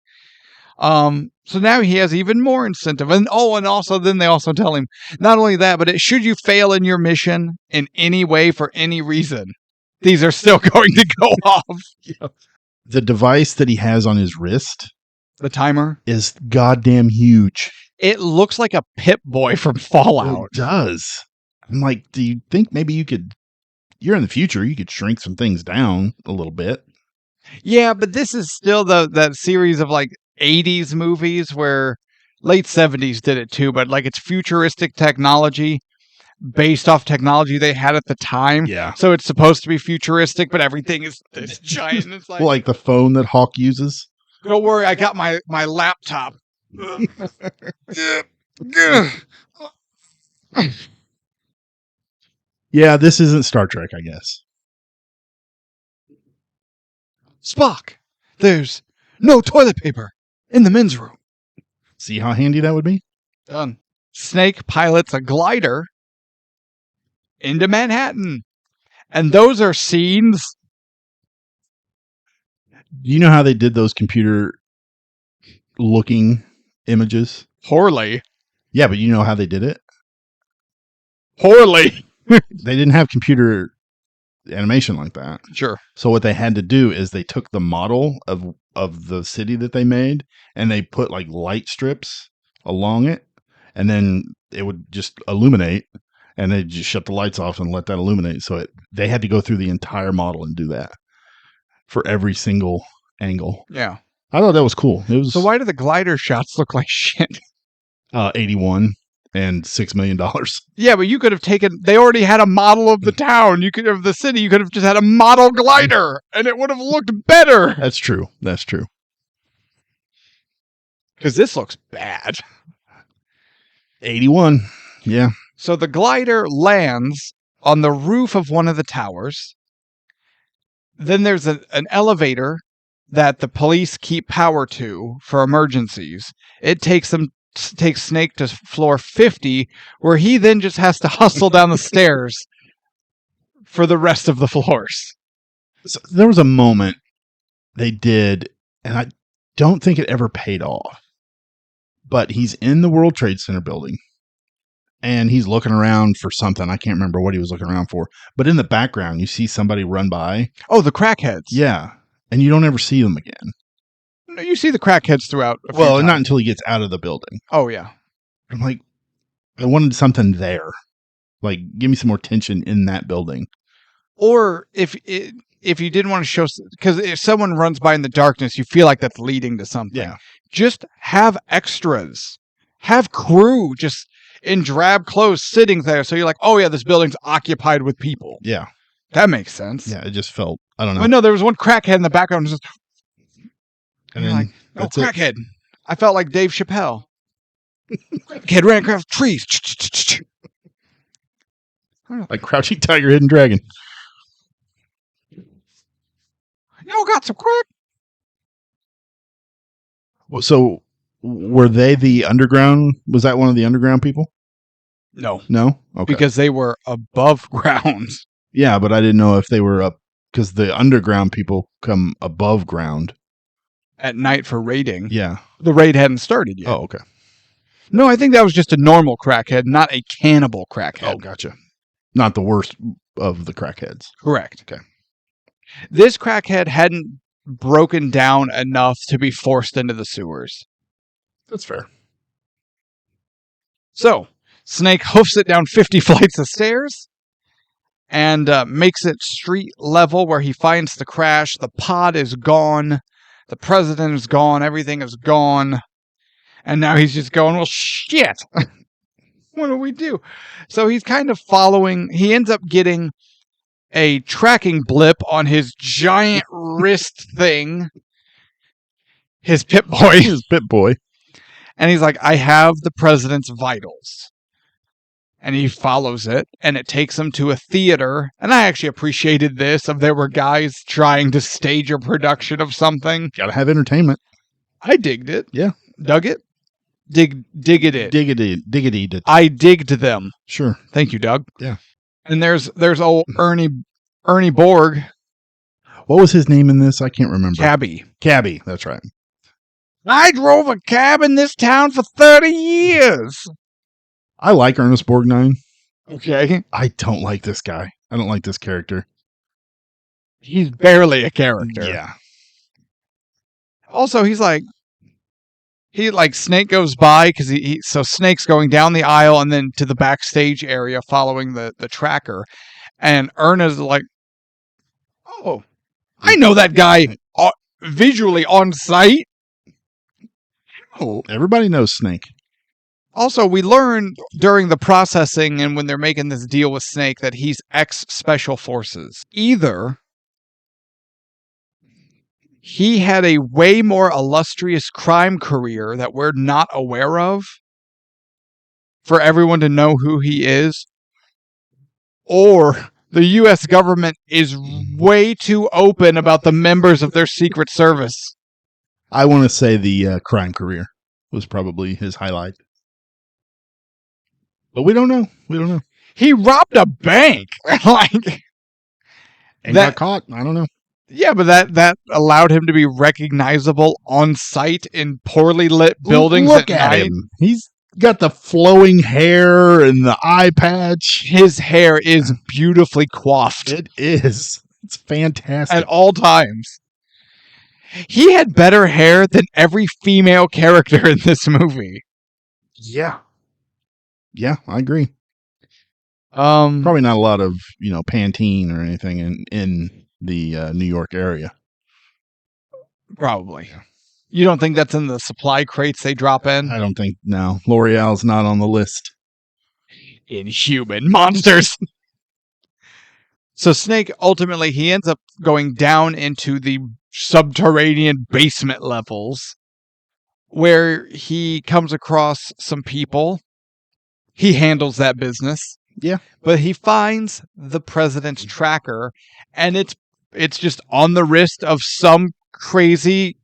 So now he has even more incentive. And also then they also tell him, not only that, but should you fail in your mission in any way for any reason, these are still going to go off. Yeah. The device that he has on his wrist, the timer, is goddamn huge. It looks like a Pip-Boy from Fallout. It does. I'm like, do you think maybe you're in the future, you could shrink some things down a little bit? Yeah, but this is still that series of like 80s movies where late 70s did it too, but like it's futuristic technology based off technology they had at the time. Yeah. So it's supposed to be futuristic, but everything is this giant. It's like the phone that Hawk uses. Don't worry, I got my laptop. Yeah, this isn't Star Trek, I guess. Spock, there's no toilet paper in the men's room. See how handy that would be? Done. Snake pilots a glider into Manhattan. And those are scenes. Do you know how they did those computer looking images? Poorly. Yeah, but you know how they did it? Poorly. They didn't have computer animation like that. Sure. So what they had to do is they took the model of the city that they made and they put like light strips along it, and then it would just illuminate, and they just shut the lights off and let that illuminate. So they had to go through the entire model and do that for every single angle. Yeah. I thought that was cool. It was. So why do the glider shots look like shit? 81. and $6 million. Yeah, but you could have taken. They already had a model of the town. You could have the city. You could have just had a model glider, and it would have looked better. That's true. That's true. Because this looks bad. 81. Yeah. So the glider lands on the roof of one of the towers. Then there's an elevator that the police keep power to for emergencies. It takes Snake to floor 50, where he then just has to hustle down the stairs for the rest of the floors. So there was a moment they did, and I don't think it ever paid off. But he's in the World Trade Center building, and he's looking around for something. I can't remember what he was looking around for. But in the background, you see somebody run by. Oh, the crackheads. Yeah. And you don't ever see them again. No, you see the crackheads throughout. Well, not until he gets out of the building. Oh, yeah. I'm like, I wanted something there. Like, give me some more tension in that building. Or if you didn't want to show, because if someone runs by in the darkness, you feel like that's leading to something. Yeah. Just have extras. Have crew just in drab clothes sitting there. So you're like, oh, yeah, this building's occupied with people. Yeah. That makes sense. Yeah, it just felt, I don't know. But no, there was one crackhead in the background. Just, and then, like, oh, crackhead. I felt like Dave Chappelle. Crackhead ran across trees. Like Crouching Tiger, Hidden Dragon. Y'all got some crack? So, were they the underground? Was that one of the underground people? No. No? Okay. Because they were above ground. Yeah, but I didn't know if they were up, because the underground people come above ground. At night for raiding. Yeah. The raid hadn't started yet. Oh, okay. No, I think that was just a normal crackhead, not a cannibal crackhead. Oh, gotcha. Not the worst of the crackheads. Correct. Okay. This crackhead hadn't broken down enough to be forced into the sewers. That's fair. So, Snake hoofs it down 50 flights of stairs and makes it street level where he finds the crash. The pod is gone. The president is gone. Everything is gone. And now he's just going, well, shit. What do we do? So he's kind of following. He ends up getting a tracking blip on his giant wrist thing. His Pip-Boy. His Pip-Boy. And he's like, I have the president's vitals. And he follows it, and it takes him to a theater. And I actually appreciated this, of there were guys trying to stage a production of something. Gotta have entertainment. I digged it. Yeah. Dug it. Digged it. Diggity. I digged them. Sure. Thank you, Doug. Yeah. And there's old Ernie Borg. What was his name in this? I can't remember. Cabby. That's right. I drove a cab in this town for 30 years. I like Ernest Borgnine. Okay. I don't like this guy. I don't like this character. He's barely a character. Yeah. Also, Snake goes by because so Snake's going down the aisle and then to the backstage area following the tracker. And Ernest is like, oh, I know that guy visually on sight. Oh, everybody knows Snake. Also, we learned during the processing and when they're making this deal with Snake that he's ex-Special Forces. Either he had a way more illustrious crime career that we're not aware of for everyone to know who he is, or the U.S. government is way too open about the members of their Secret Service. I want to say the crime career was probably his highlight. But we don't know. He robbed a bank. Got caught. I don't know. Yeah, but that allowed him to be recognizable on site in poorly lit buildings. Look at him. He's got the flowing hair and the eye patch. His hair is beautifully coiffed. It is. It's fantastic. At all times. He had better hair than every female character in this movie. Yeah. Yeah, I agree. Probably Probably not a lot of, Pantene or anything in the New York area. Probably. You don't think that's in the supply crates they drop in? I don't think, no. L'Oreal's not on the list. Inhuman monsters. So Snake, ultimately, he ends up going down into the subterranean basement levels where he comes across some people. He handles that business. Yeah. But he finds the president's tracker, and it's just on the wrist of some crazy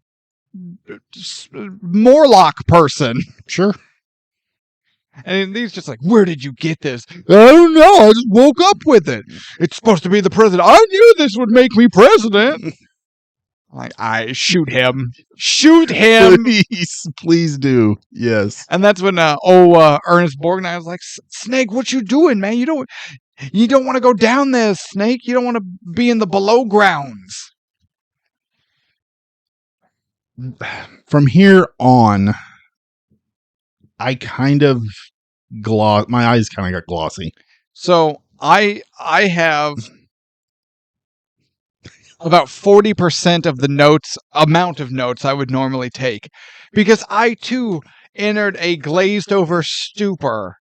Morlock person. Sure. And he's just like, where did you get this? I don't know. I just woke up with it. It's supposed to be the president. I knew this would make me president. Like, I shoot him. Shoot him. Please do. Yes. And that's when Ernest Borgnine was like, Snake, what you doing, man? You don't want to go down there, Snake. You don't want to be in the below grounds. From here on, I kind of my eyes kind of got glossy. So I have about 40% of the amount of notes I would normally take, because I too entered a glazed over stupor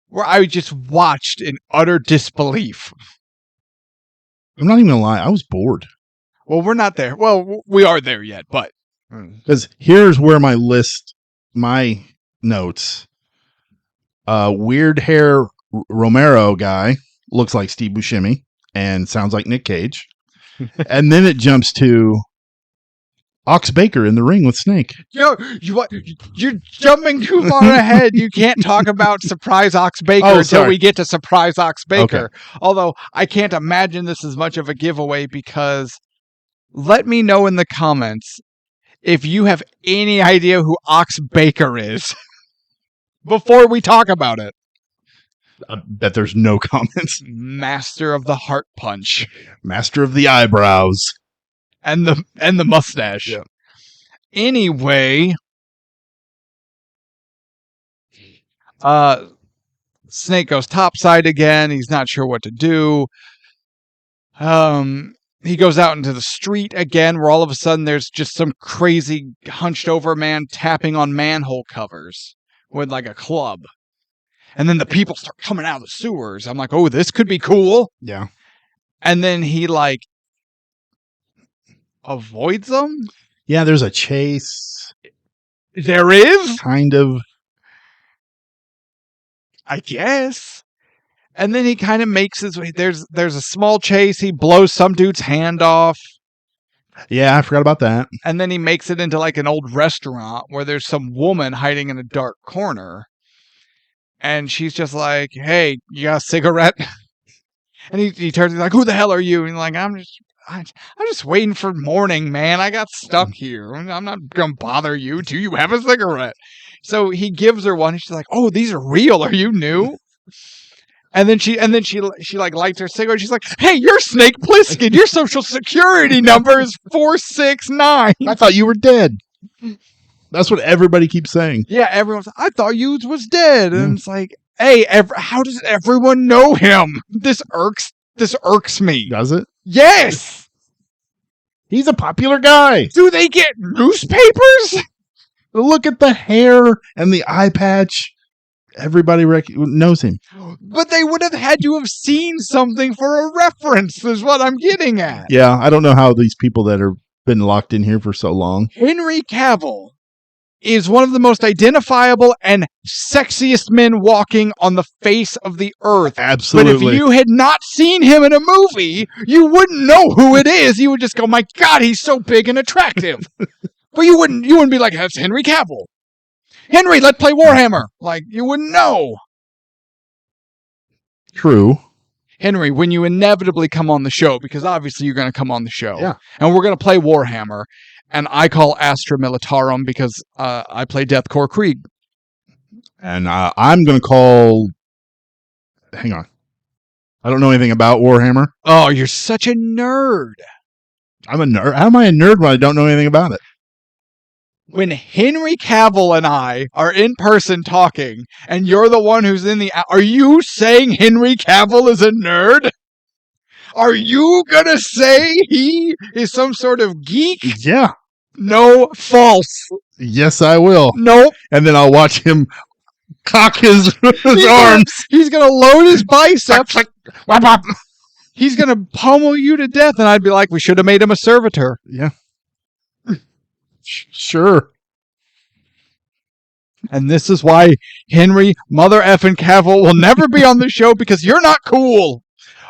where I just watched in utter disbelief. I'm not even gonna lie, I was bored. Well, we're not there. Well, we are there yet, but because here's where my notes. Weird hair Romero guy looks like Steve Buscemi and sounds like Nick Cage. And then it jumps to Ox Baker in the ring with Snake. You're jumping too far ahead. You can't talk about Surprise Ox Baker until we get to Surprise Ox Baker. Okay. Although I can't imagine this is much of a giveaway, because let me know in the comments if you have any idea who Ox Baker is before we talk about it. I bet there's no comments. Master of the heart punch. Master of the eyebrows. And the mustache. Yeah. Anyway, Snake goes topside again. He's not sure what to do. He goes out into the street again, where all of a sudden there's just some crazy hunched over man tapping on manhole covers with like a club. And then the people start coming out of the sewers. I'm like, oh, this could be cool. Yeah. And then he like avoids them. Yeah, there's a chase. There is? Kind of. I guess. And then he kind of makes his way. There's a small chase. He blows some dude's hand off. Yeah, I forgot about that. And then he makes it into like an old restaurant where there's some woman hiding in a dark corner. And she's just like, hey, you got a cigarette? And he turns, he's like, who the hell are you? And he's like, I'm just waiting for morning, man. I got stuck here. I'm not going to bother you. Do you have a cigarette? So he gives her one. And she's like, oh, these are real. Are you new? And then she like lights her cigarette. She's like, hey, you're Snake Plissken. Your social security number is 469. I thought you were dead. That's what everybody keeps saying. Yeah, everyone's like, I thought you was dead. And it's like, hey, how does everyone know him? This irks me. Does it? Yes! He's a popular guy. Do they get newspapers? Look at the hair and the eye patch. Everybody knows him. But they would have had to have seen something for a reference, is what I'm getting at. Yeah, I don't know how these people that have been locked in here for so long. Henry Cavill is one of the most identifiable and sexiest men walking on the face of the earth. Absolutely. But if you had not seen him in a movie, you wouldn't know who it is. You would just go, my God, he's so big and attractive. But you wouldn't be like, that's Henry Cavill. Henry, let's play Warhammer. Like, you wouldn't know. True. Henry, when you inevitably come on the show, because obviously you're going to come on the show. Yeah. And we're going to play Warhammer. And I call Astra Militarum because I play Deathcore Krieg. And I'm going to call... Hang on. I don't know anything about Warhammer. Oh, you're such a nerd. I'm a nerd. How am I a nerd when I don't know anything about it? When Henry Cavill and I are in person talking, and you're the one who's in the... Are you saying Henry Cavill is a nerd? Are you going to say he is some sort of geek? Yeah. No, false. Yes, I will. Nope. And then I'll watch him cock his arms. He's going to load his biceps. He's going to pummel you to death. And I'd be like, we should have made him a servitor. Yeah. Sure. And this is why Henry Mother effing Cavill will never be on the show, because you're not cool.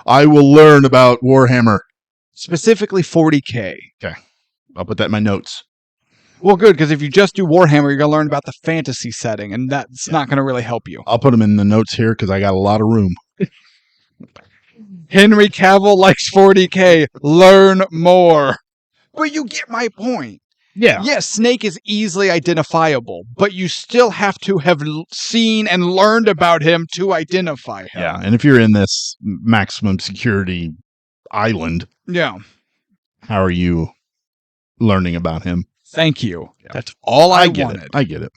I will learn about Warhammer. Specifically 40K. Okay. I'll put that in my notes. Well, good, because if you just do Warhammer, you're going to learn about the fantasy setting, and that's not going to really help you. I'll put them in the notes here because I got a lot of room. Henry Cavill likes 40K. Learn more. But you get my point. Yeah. Yes, Snake is easily identifiable, but you still have to have seen and learned about him to identify him. Yeah, and if you're in this maximum security island, yeah, how are you learning about him? Thank you. Yeah. That's all I wanted. I get it.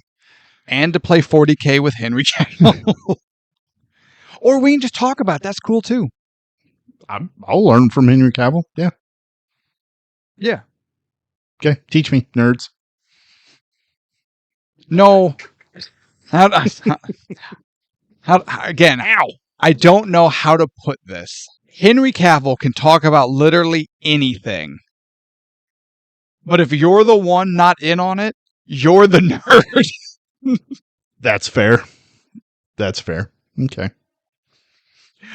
And to play 40K with Henry Cavill. Or we can just talk about it. That's cool too. I'll learn from Henry Cavill. Yeah. Yeah. Okay, teach me, nerds. No. Again, ow. I don't know how to put this. Henry Cavill can talk about literally anything. But if you're the one not in on it, you're the nerd. That's fair. That's fair. Okay.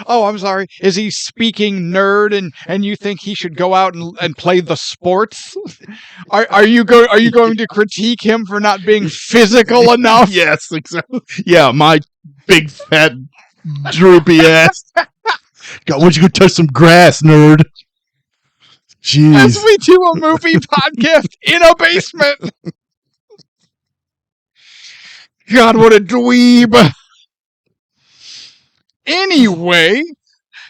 Oh, I'm sorry. Is he speaking nerd and you think he should go out and play the sports? Are you going to critique him for not being physical enough? Yes, exactly. Yeah, my big fat droopy ass. God, why don't you go touch some grass, nerd? Jeez. As we do a movie podcast in a basement. God, what a dweeb. Anyway.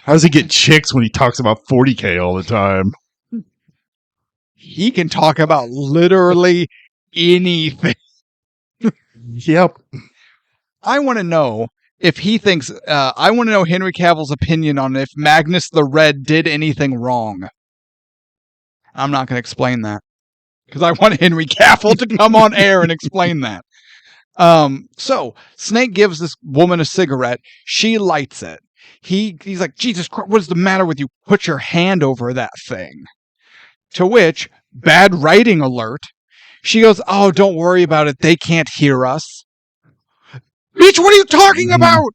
How does he get chicks when he talks about 40K all the time? He can talk about literally anything. Yep. I want to know if he thinks, I want to know Henry Cavill's opinion on if Magnus the Red did anything wrong. I'm not going to explain that because I want Henry Cavill to come on air and explain that. So Snake gives this woman a cigarette. She lights it. He's like, Jesus Christ, what is the matter with you? Put your hand over that thing. To which, bad writing alert. She goes, oh, don't worry about it. They can't hear us. Bitch, what are you talking about?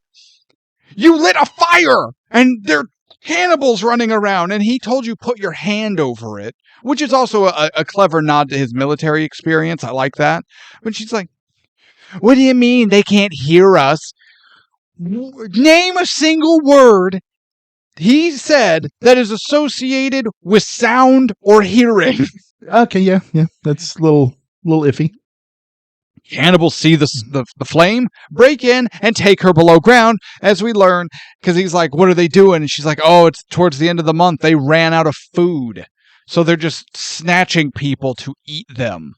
You lit a fire and there are cannibals running around and he told you put your hand over it, which is also a clever nod to his military experience. I like that. But she's like, what do you mean they can't hear us? Name a single word he said that is associated with sound or hearing. Okay, yeah. That's a little iffy. Cannibals see the flame, break in, and take her below ground, as we learn, because he's like, what are they doing? And she's like, oh, it's towards the end of the month. They ran out of food. So they're just snatching people to eat them.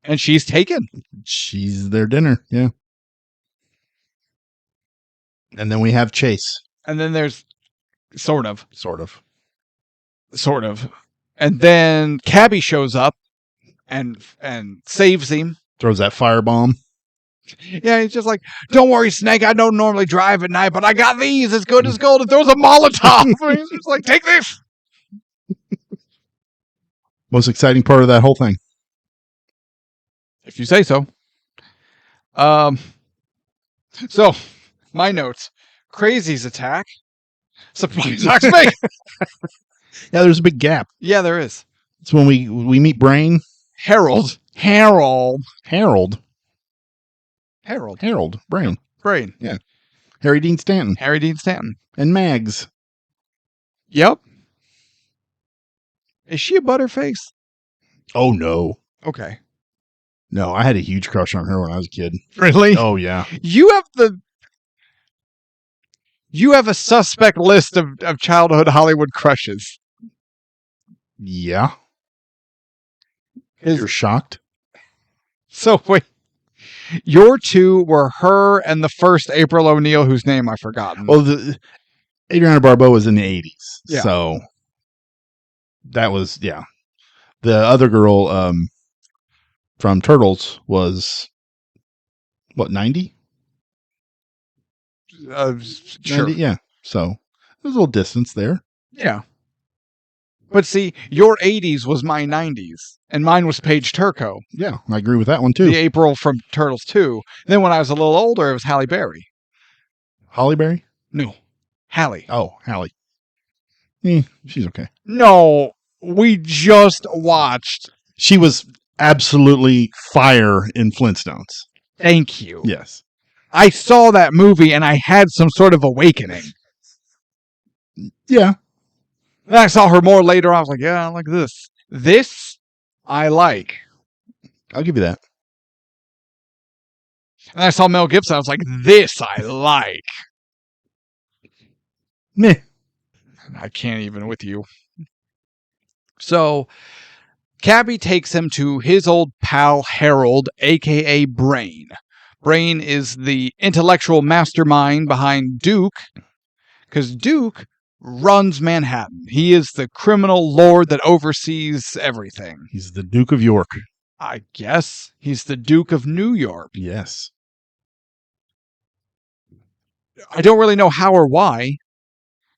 And she's taken. She's their dinner, yeah. And then we have Chase. And then there's sort of. And then Cabby shows up and saves him. Throws that firebomb. Yeah, he's just like, don't worry, Snake, I don't normally drive at night, but I got these as good as gold. And throws a Molotov. He's just like, take this. Most exciting part of that whole thing. If you say so. So, my notes. Crazy's attack. Surprise X-Men. Yeah, there's a big gap. Yeah, there is. It's when we meet Brain. Harold. Brain. Yeah. Harry Dean Stanton. And Mags. Yep. Is she a butterface? Oh, no. Okay. No, I had a huge crush on her when I was a kid. Really? Oh, yeah. You have a suspect list of childhood Hollywood crushes. Yeah. You're shocked? So, wait. Your two were her and the first April O'Neil, whose name I've forgotten. Well, Adriana Barbeau was in the 80s. Yeah. So, that was, yeah. The other girl from Turtles was What, 90? Sure. 90? Yeah. So there's a little distance there. Yeah. But see, your 80s was my 90s, and mine was Paige Turco, Yeah, I agree with that one too. the April from Turtles 2. Then when I was a little older, it was Halle Berry. Holly Berry? No, Halle. Oh, Hallie. She's okay. No, we just watched. She was absolutely fire in Flintstones. Thank you. Yes. I saw that movie, and I had some sort of awakening. Yeah. Then I saw her more later. I was like, yeah, I like this. This, I like. I'll give you that. And I saw Mel Gibson. I was like, this I like. Meh. I can't even with you. So, Cabby takes him to his old pal Harold, a.k.a. Brain. Brain is the intellectual mastermind behind Duke, because Duke runs Manhattan. He is the criminal lord that oversees everything. He's the Duke of York. I guess he's the Duke of New York. Yes. I don't really know how or why,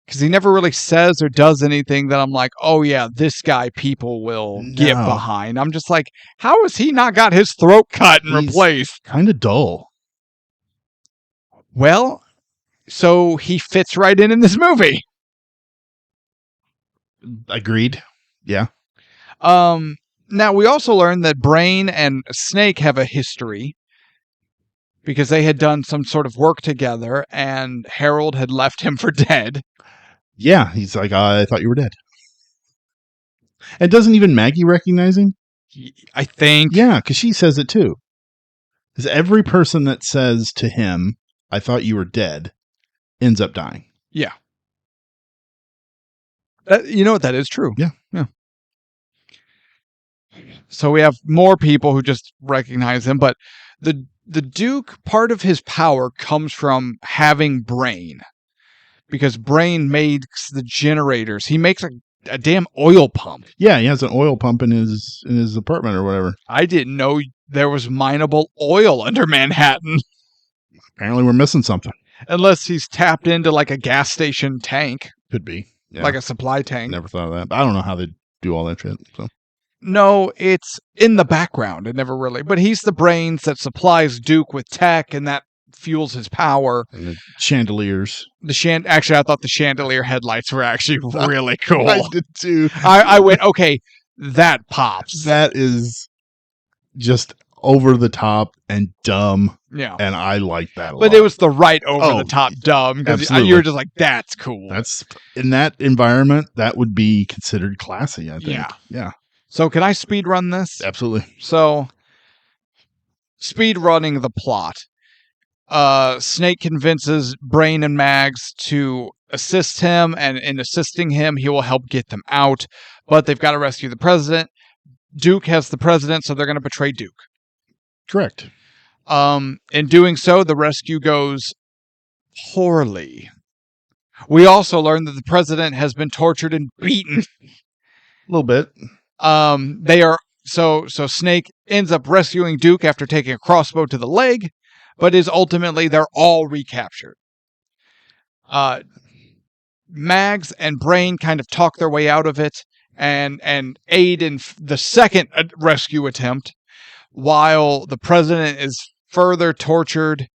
because he never really says or does anything that I'm like, oh yeah, this guy people will get No. behind. I'm just like, how has he not got his throat cut and He's replaced? kind of dull. Well, so he fits right in this movie. Agreed. Yeah. Now we also learned that Brain and Snake have a history because they had done some sort of work together, and Harold had left him for dead. Yeah. He's like, I thought you were dead. And doesn't even Maggie recognize him? I think. Yeah, because she says it too. Because every person that says to him, I thought you were dead, ends up dying. Yeah. You know what? That is true. Yeah. So we have more people who just recognize him, but the Duke, part of his power comes from having Brain, because Brain makes the generators. He makes a damn oil pump. Yeah, he has an oil pump in his apartment or whatever. I didn't know there was mineable oil under Manhattan. Apparently we're missing something. Unless he's tapped into like a gas station tank, Could be. Yeah. like a supply tank. Never thought of that. But I don't know how they do all that shit. So No, it's in the background. It never really. But he's the brains that supplies Duke with tech, and that fuels his power. and the chandeliers. Actually, I thought the chandelier headlights were actually really cool. I did too. I went, okay, that pops. That is just over the top and dumb, Yeah. and I like that a lot. But it was the right over Oh, the top dumb, because absolutely. you were just like, that's cool. That's in that environment that would be considered classy, I think. Yeah. So can I speed run this? Absolutely. So, speed running the plot. Snake convinces Brain and Mags to assist him, and in assisting him, he will help get them out. But they've got to rescue the president. Duke has the president, so they're going to betray Duke. Correct. In doing so, the rescue goes poorly. We also learn that the president has been tortured and beaten. A little bit. So Snake ends up rescuing Duke after taking a crossbow to the leg, but they're all recaptured. Mags and Brain kind of talk their way out of it and aid in the second rescue attempt, while the president is further tortured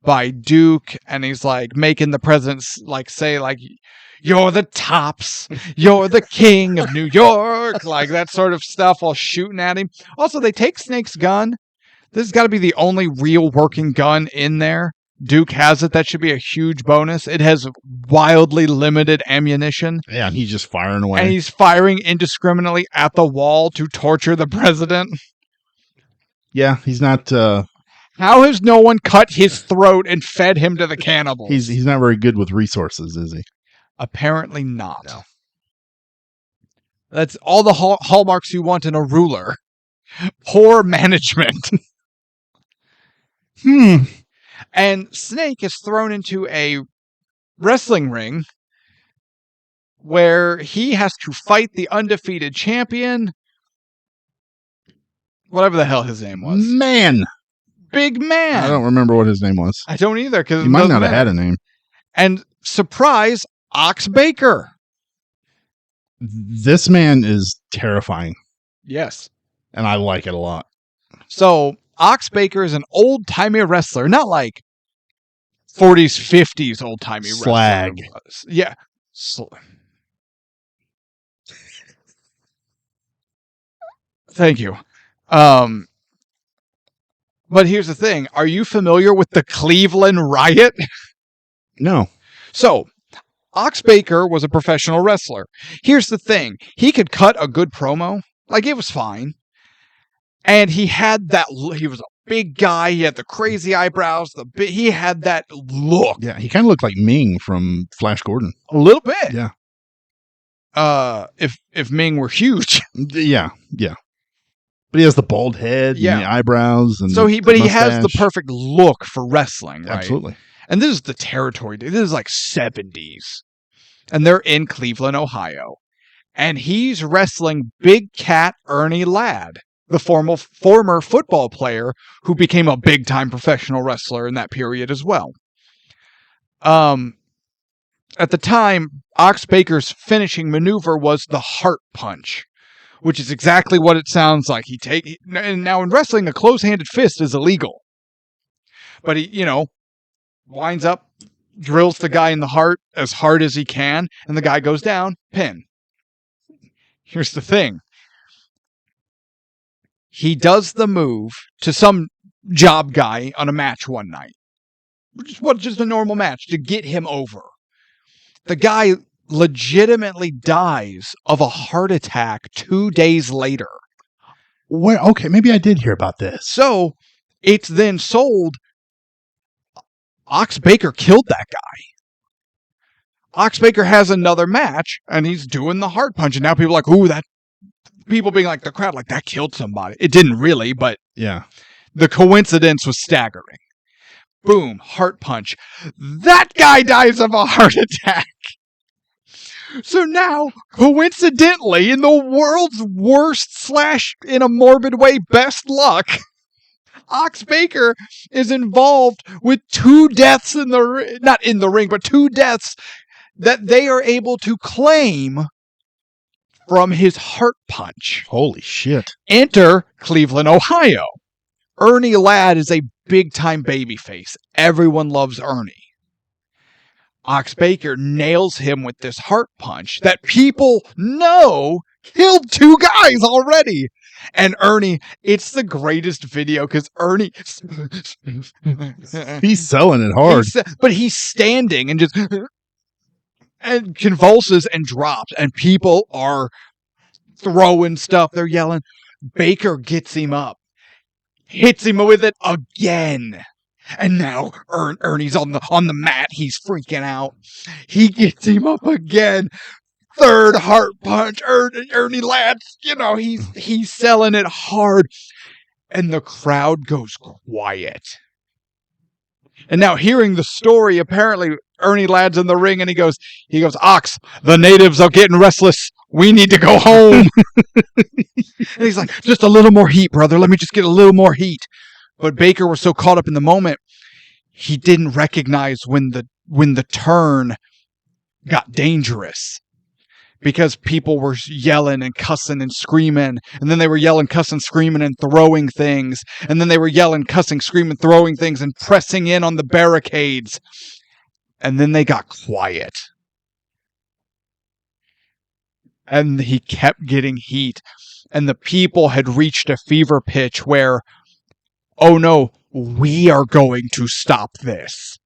by Duke, and he's like making the president say you're the tops, you're the king of New York, like that sort of stuff, while shooting at him. Also, they take Snake's gun. This has got to be the only real working gun in there. Duke has it. That should be a huge bonus. It has wildly limited ammunition. Yeah, and he's just firing away. And he's firing indiscriminately at the wall to torture the president. Yeah, he's not How has no one cut his throat and fed him to the cannibals? he's not very good with resources, is he? Apparently not. No. That's all the hallmarks you want in a ruler. Poor management. And Snake is thrown into a wrestling ring where he has to fight the undefeated champion, whatever the hell his name was. Man. big man. I don't remember what his name was. I don't either. Because He might not have had a name. And surprise, Ox Baker. This man is terrifying. Yes. And I like it a lot. So, Ox Baker is an old-timey wrestler. Not like 40s, 50s old-timey Slag. wrestler. Yeah. Thank you. But here's the thing. Are you familiar with the Cleveland Riot? No. So, Ox Baker was a professional wrestler. Here's the thing. He could cut a good promo. Like, it was fine. And he had that, he was a big guy. He had the crazy eyebrows. He had that look. Yeah, he kind of looked like Ming from Flash Gordon. A little bit. Yeah. If Ming were huge. Yeah. But he has the bald head and the eyebrows. And so he has the perfect look for wrestling, right? Absolutely. And this is the territory. This is like 70s. And they're in Cleveland, Ohio. And he's wrestling Big Cat Ernie Ladd, the former football player who became a big-time professional wrestler in that period as well. At the time, Ox Baker's finishing maneuver was the heart punch, which is exactly what it sounds like. And now in wrestling, a close-handed fist is illegal. But he, winds up, drills the guy in the heart as hard as he can, and the guy goes down, pin. Here's the thing. He does the move to some job guy on a match one night. Just a normal match to get him over. The guy legitimately dies of a heart attack 2 days later. Okay, maybe I did hear about this. So, it's then sold. Ox Baker killed that guy. Ox Baker has another match, and he's doing the heart punch, and now people are like, ooh, that... People being like, the crowd, like, that killed somebody. It didn't really, but yeah, the coincidence was staggering. Boom, heart punch. That guy dies of a heart attack. So now, coincidentally, in the world's worst / in a morbid way, best luck, Ox Baker is involved with 2 deaths not in the ring, but 2 deaths that they are able to claim from his heart punch. Holy shit. Enter Cleveland, Ohio. Ernie Ladd is a big-time babyface. Everyone loves Ernie. Ox Baker nails him with this heart punch that people know killed 2 guys already. And Ernie, it's the greatest video because Ernie... He's selling it hard. But he's standing and just... and convulses and drops, and people are throwing stuff. They're yelling. Baker gets him up, hits him with it again, and now Ernie's on the mat. He's freaking out. He gets him up again. 3rd heart punch. Ernie Ladd, he's selling it hard, and the crowd goes quiet. And now hearing the story, apparently Ernie Ladd's in the ring and he goes, Ox, the natives are getting restless. We need to go home. And he's like, just a little more heat, brother. Let me just get a little more heat. But Baker was so caught up in the moment, he didn't recognize when the turn got dangerous. Because people were yelling and cussing and screaming. And then they were yelling, cussing, screaming, and throwing things. And then they were yelling, cussing, screaming, throwing things, and pressing in on the barricades. And then they got quiet. And he kept getting heat. And the people had reached a fever pitch where, oh no, we are going to stop this.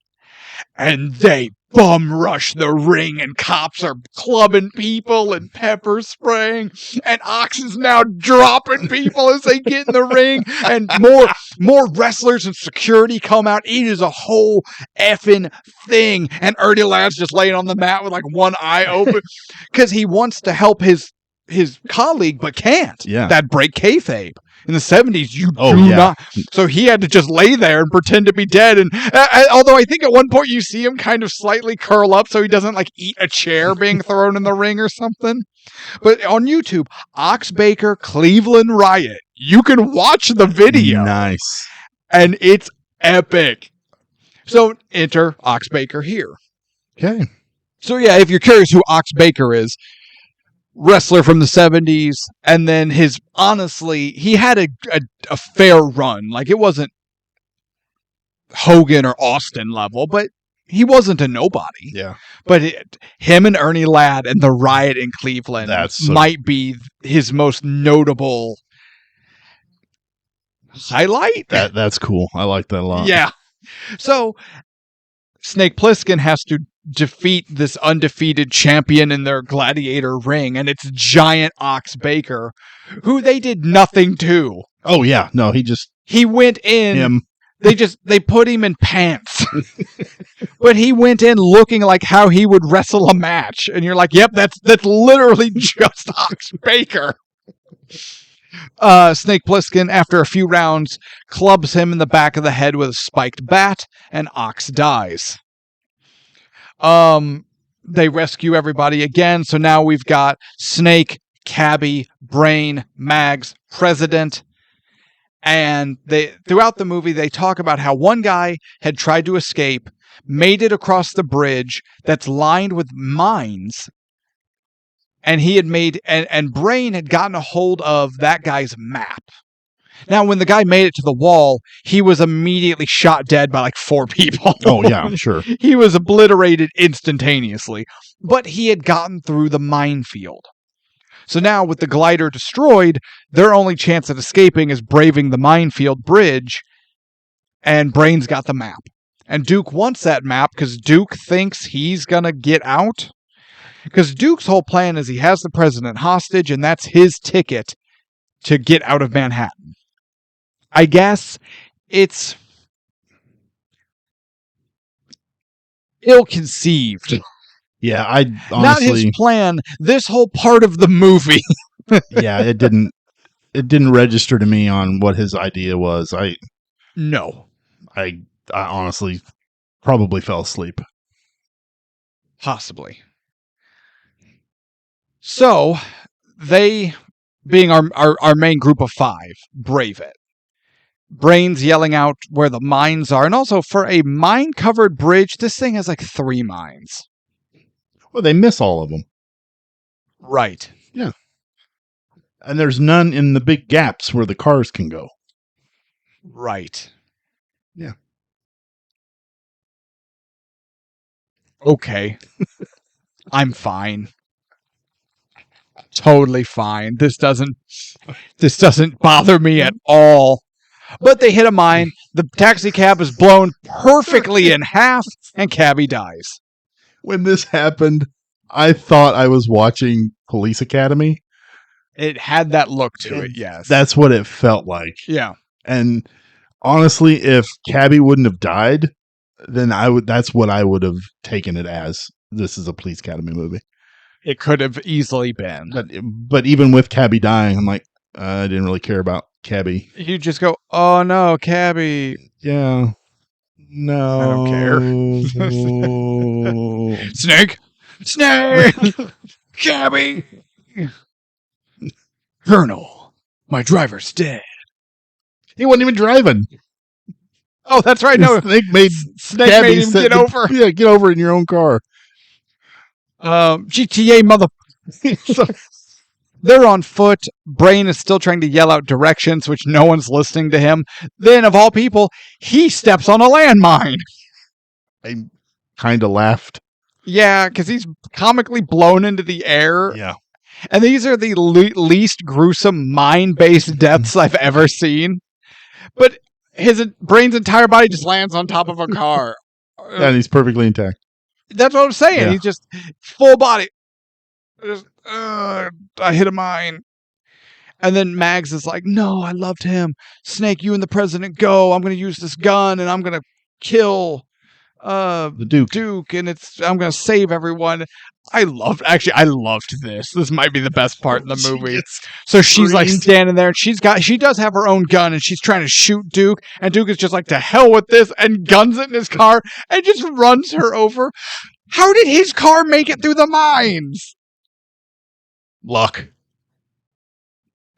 And they bum rush the ring, and cops are clubbing people and pepper spraying, and Ox is now dropping people as they get in the ring, and more wrestlers and security come out. It is a whole effing thing, and Ernie Ladd's just laying on the mat with like one eye open because he wants to help his colleague but can't. Yeah, that break kayfabe. In the 70s, you do not. So he had to just lay there and pretend to be dead. And although I think at one point you see him kind of slightly curl up so he doesn't like eat a chair being thrown in the ring or something. But on YouTube, Ox Baker Cleveland Riot, you can watch the video. Nice. And it's epic. So enter Ox Baker here. Okay. So yeah, if you're curious who Ox Baker is, wrestler from the 70s, and then he had a fair run. Like, it wasn't Hogan or Austin level, but he wasn't a nobody. Yeah. But him and Ernie Ladd and the riot in Cleveland might be his most notable highlight. That's cool. I like that a lot. Yeah. So Snake Plissken has to defeat this undefeated champion in their gladiator ring, and it's giant Ox Baker, who they did nothing to. Oh yeah, no, he went in. Him. They put him in pants, but he went in looking like how he would wrestle a match, and you're like, yep, that's literally just Ox Baker. Snake Plissken, after a few rounds, clubs him in the back of the head with a spiked bat, and Ox dies. They rescue everybody again, so now we've got Snake, Cabby, Brain, Mags, President, and throughout the movie they talk about how one guy had tried to escape, made it across the bridge that's lined with mines, and he had and Brain had gotten a hold of that guy's map. Now, when the guy made it to the wall, he was immediately shot dead by like 4 people. Oh, yeah, sure. He was obliterated instantaneously, but he had gotten through the minefield. So now, with the glider destroyed, their only chance of escaping is braving the minefield bridge, and Brain's got the map. And Duke wants that map because Duke thinks he's going to get out. Because Duke's whole plan is he has the president hostage, and that's his ticket to get out of Manhattan. I guess it's ill-conceived. Yeah, I honestly... Not his plan, this whole part of the movie. Yeah, it didn't register to me on what his idea was. I honestly probably fell asleep. Possibly. So, they, being our main group of 5, brave it. Brain's yelling out where the mines are, and also for a mine-covered bridge, this thing has like 3 mines. Well, they miss all of them. Right. Yeah. And there's none in the big gaps where the cars can go. Right. Yeah. Okay. I'm fine. Totally fine. This doesn't bother me at all. But they hit a mine, the taxi cab is blown perfectly in half, and Cabby dies. When this happened, I thought I was watching Police Academy. It had that look to it, yes. That's what it felt like. Yeah. And honestly, if Cabby wouldn't have died, then that's what I would have taken it as. This is a Police Academy movie. It could have easily been. But even with Cabby dying, I'm like, I didn't really care about Cabby. You just go, oh no, Cabby. Yeah. No. I don't care. Snake! Cabby! Colonel, my driver's dead. He wasn't even driving. Oh, that's right. No, Snake made him get over. Yeah, get over in your own car. GTA mother. They're on foot. Brain is still trying to yell out directions, which no one's listening to him. Then, of all people, he steps on a landmine. I kind of laughed. Yeah, because he's comically blown into the air. Yeah. And these are the least gruesome mine-based deaths I've ever seen. But his Brain's entire body just lands on top of a car. And he's perfectly intact. That's what I'm saying. Yeah. He's just full body. Just, I hit a mine. And then Mags is like, no, I loved him. Snake, you and the president go. I'm going to use this gun and I'm going to kill the Duke. And I'm going to save everyone. I loved this. This might be the best part in the movie. So she's like standing there and she does have her own gun and she's trying to shoot Duke. And Duke is just like, to hell with this, and guns it in his car and just runs her over. How did his car make it through the mines? Luck.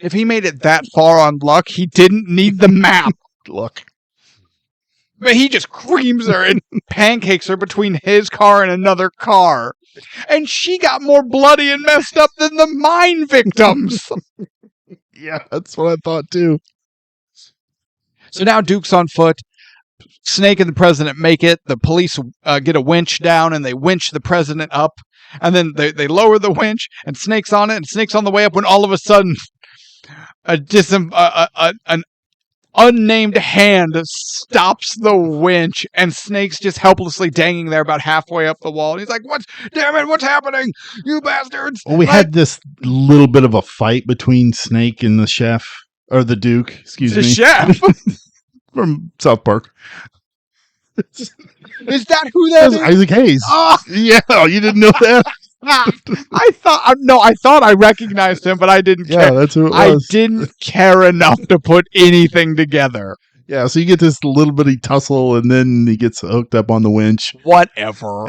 If he made it that far on luck, he didn't need the map. Luck. But he just creams her and pancakes her between his car and another car. And she got more bloody and messed up than the mine victims. Yeah, that's what I thought too. So now Duke's on foot. Snake and the president make it. The police get a winch down and they winch the president up. And then they lower the winch and Snake's on it and Snake's on the way up when all of a sudden an unnamed hand stops the winch and Snake's just helplessly dangling there about halfway up the wall. And he's like, damn it, what's happening? You bastards. Well, we had this little bit of a fight between Snake and the chef, or the Duke, excuse me. The chef? From South Park. Is that who that is? Isaac Hayes. Oh! Yeah, you didn't know that? I thought I recognized him, but I didn't care. Yeah, that's who it was. I didn't care enough to put anything together. Yeah, so you get this little bitty tussle, and then he gets hooked up on the winch. Whatever.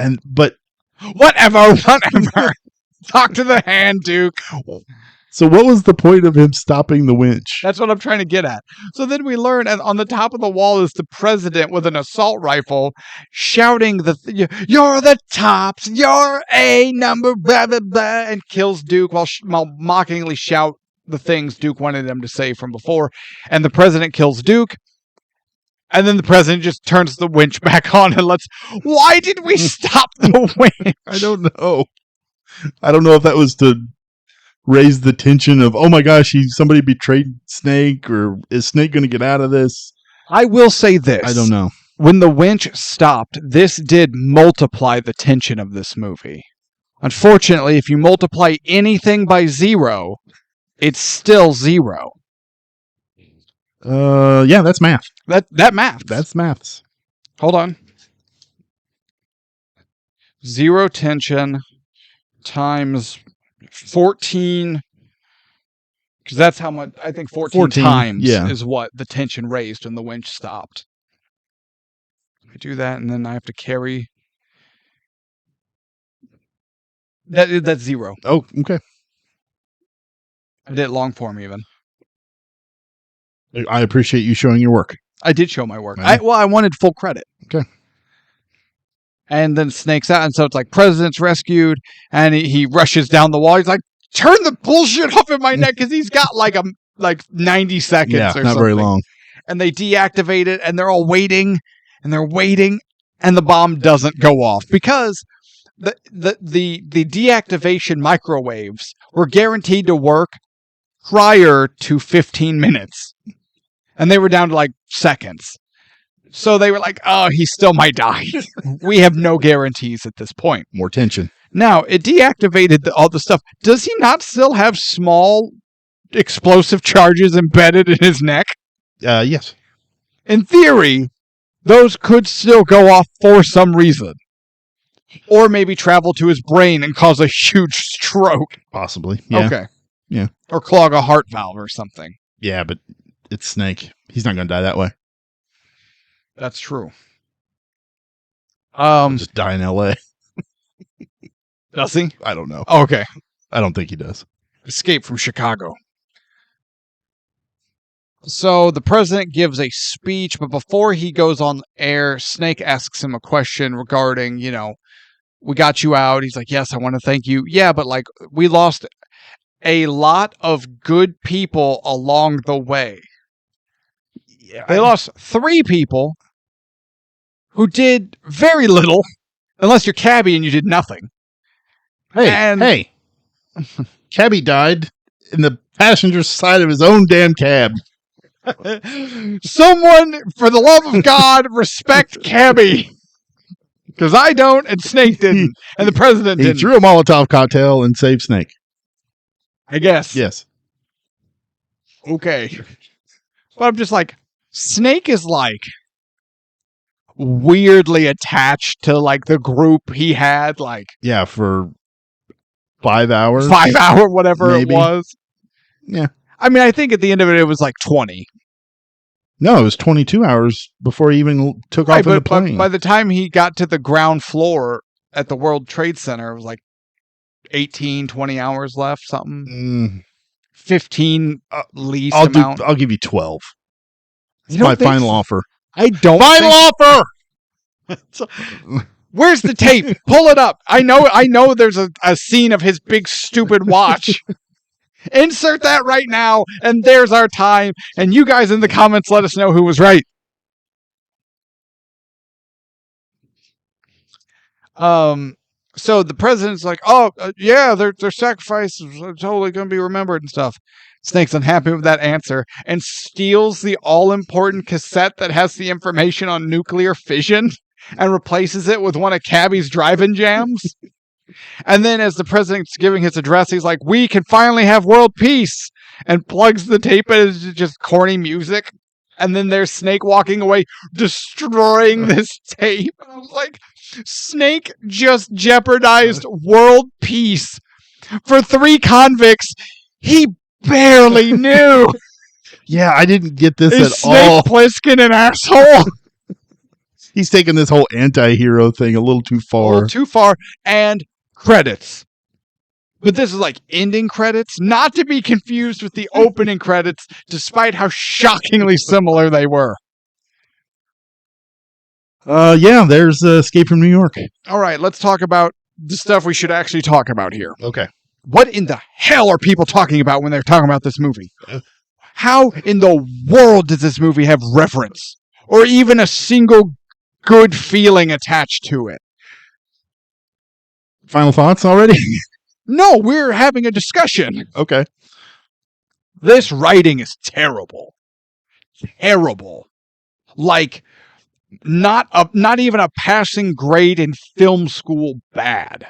Whatever. Talk to the hand, Duke. So what was the point of him stopping the winch? That's what I'm trying to get at. So then we learn, and on the top of the wall is the president with an assault rifle shouting, "You're the tops, you're a number, blah, blah, blah," and kills Duke while mockingly shout the things Duke wanted him to say from before. And the president kills Duke. And then the president just turns the winch back on and why did we stop the winch? I don't know. I don't know if that was to raise the tension of, oh my gosh, somebody betrayed Snake, or is Snake going to get out of this? I will say this. I don't know. When the winch stopped, this did multiply the tension of this movie. Unfortunately, if you multiply anything by 0, it's still 0. Yeah, that's math. That math. That's maths. Hold on. 0 tension times 14, because that's how much, I think 14 times is what the tension raised when the winch stopped. I do that, and then I have to carry. That's 0. Oh, okay. I did it long form even. I appreciate you showing your work. I did show my work. I wanted full credit. Okay. And then Snake's out, and so it's like president's rescued, and he rushes down the wall. He's like, "Turn the bullshit off in my neck," because he's got like 90 seconds or something. Yeah, not very long. And they deactivate it, and they're all waiting, and they're waiting, and the bomb doesn't go off because the deactivation microwaves were guaranteed to work prior to 15 minutes, and they were down to like seconds. So they were like, "Oh, he still might die." We have no guarantees at this point. More tension. Now, it deactivated all the stuff. Does he not still have small explosive charges embedded in his neck? Yes. In theory, those could still go off for some reason. Or maybe travel to his brain and cause a huge stroke. Possibly. Yeah. Okay. Yeah. Or clog a heart valve or something. Yeah, but it's Snake. He's not going to die that way. That's true. Just die in L.A. Does he? I don't know. Oh, okay. I don't think he does. Escape from Chicago. So the president gives a speech, but before he goes on air, Snake asks him a question regarding, we got you out. He's like, "Yes, I want to thank you." Yeah, but we lost a lot of good people along the way. Yeah, they lost 3 people who did very little, unless you're Cabby and you did nothing. Hey. Cabby died in the passenger side of his own damn cab. Someone, for the love of God, respect Cabby. Because I don't, and Snake didn't, and the president didn't. He threw a Molotov cocktail and saved Snake. I guess. Yes. Okay. But I'm just like, Snake is weirdly attached to the group he had, yeah, for 5 hours. 5 hour, whatever maybe. It was. Yeah. I mean, I think at the end of it was 20. No, it was 22 hours before he even took off in the plane. By the time he got to the ground floor at the World Trade Center, it was 18, 20 hours left, something. 15 least amount. I'll give you 12. It's my final offer. I don't Final offer! Where's the tape? Pull it up. I know there's a scene of his big stupid watch. Insert that right now, and there's our time. And you guys in the comments let us know who was right. So the president's like, oh, yeah, their sacrifices are totally going to be remembered and stuff. Snake's unhappy with that answer and steals the all-important cassette that has the information on nuclear fission and replaces it with one of Cabby's drive-in jams. And then as the president's giving his address, he's like, we can finally have world peace, and plugs the tape in. It's just corny music. And then there's Snake walking away, destroying this tape. And I was like, Snake just jeopardized world peace for 3 convicts he barely knew. Yeah, I didn't get this Is at Snake all. Plissken an asshole? He's taking this whole anti-hero thing a little too far. A little too far. And credits. But this is like ending credits, not to be confused with the opening credits, despite how shockingly similar they were. Yeah, there's Escape from New York. All right, let's talk about the stuff we should actually talk about here. Okay. What in the hell are people talking about when they're talking about this movie? How in the world does this movie have reference? Or even a single good feeling attached to it? Final thoughts already? No, we're having a discussion. Okay. This writing is terrible. Terrible. Like, not even a passing grade in film school bad.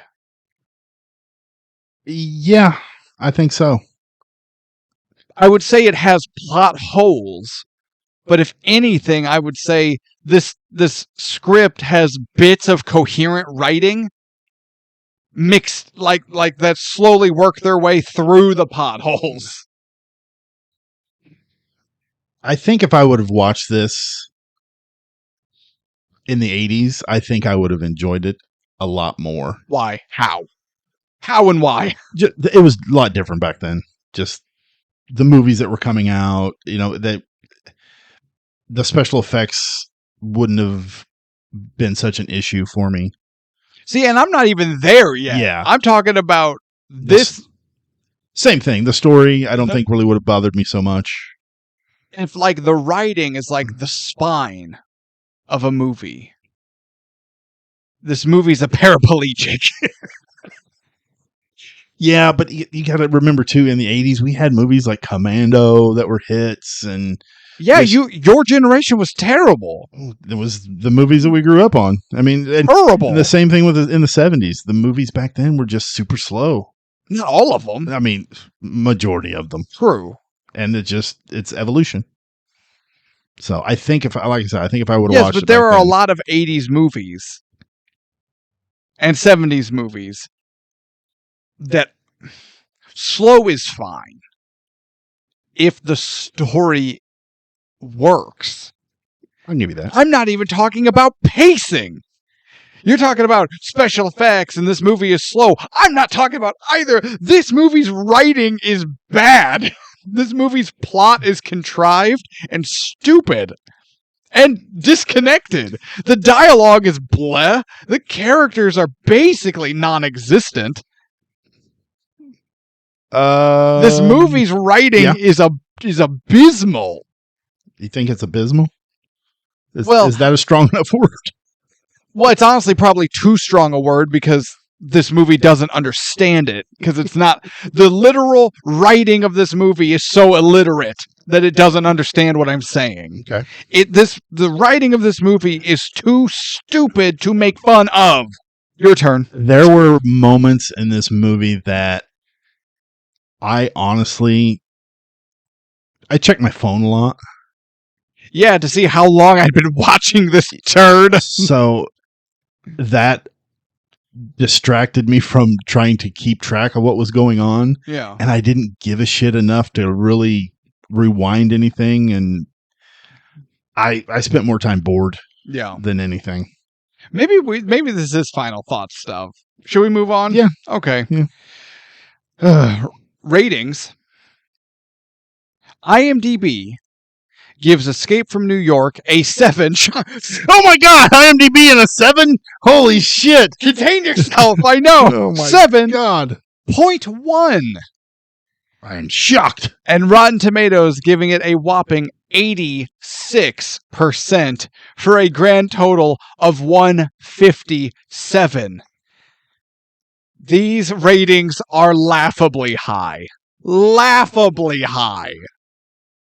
Yeah, I think so. I would say it has plot holes, but if anything, I would say this script has bits of coherent writing mixed like that slowly work their way through the potholes. I think if I would have watched this in the 80s, I think I would have enjoyed it a lot more. Why? How? How and why? It was a lot different back then. Just the movies that were coming out, that the special effects wouldn't have been such an issue for me. See, and I'm not even there yet. Yeah. I'm talking about this. Same thing. The story, I don't think really would have bothered me so much. If like the writing is like the spine of a movie. This movie's a paraplegic. Yeah, but you got to remember too, in the 80s, we had movies like Commando that were hits, and yeah, your generation was terrible. It was the movies that we grew up on. I mean, horrible. The same thing in the 70s. The movies back then were just super slow. Not all of them. I mean, majority of them. True. And it's evolution. So I think if I would have watched it. Yes, but there are a lot of 80s movies and 70s movies that slow is fine if the story works. I'll give you that. I'm not even talking about pacing. You're talking about special effects and this movie is slow. I'm not talking about either. This movie's writing is bad. This movie's plot is contrived and stupid and disconnected. The dialogue is bleh. The characters are basically non-existent. This movie's writing is abysmal. You think it's abysmal? Is that a strong enough word? Well, it's honestly probably too strong a word because this movie doesn't understand it. Because it's not... The literal writing of this movie is so illiterate that it doesn't understand what I'm saying. Okay. The writing of this movie is too stupid to make fun of. Your turn. There were moments in this movie that I checked my phone a lot. Yeah, to see how long I'd been watching this turd. So that distracted me from trying to keep track of what was going on. Yeah. And I didn't give a shit enough to really rewind anything. And I spent more time bored than anything. Maybe this is final thoughts stuff. Should we move on? Yeah. Okay. Yeah. Ratings. IMDb gives Escape from New York a 7. Oh my god, IMDb in a 7? Holy shit. Contain yourself, I know. Oh my 7.1. god. I am shocked. And Rotten Tomatoes giving it a whopping 86% for a grand total of 157. These ratings are laughably high. Laughably high.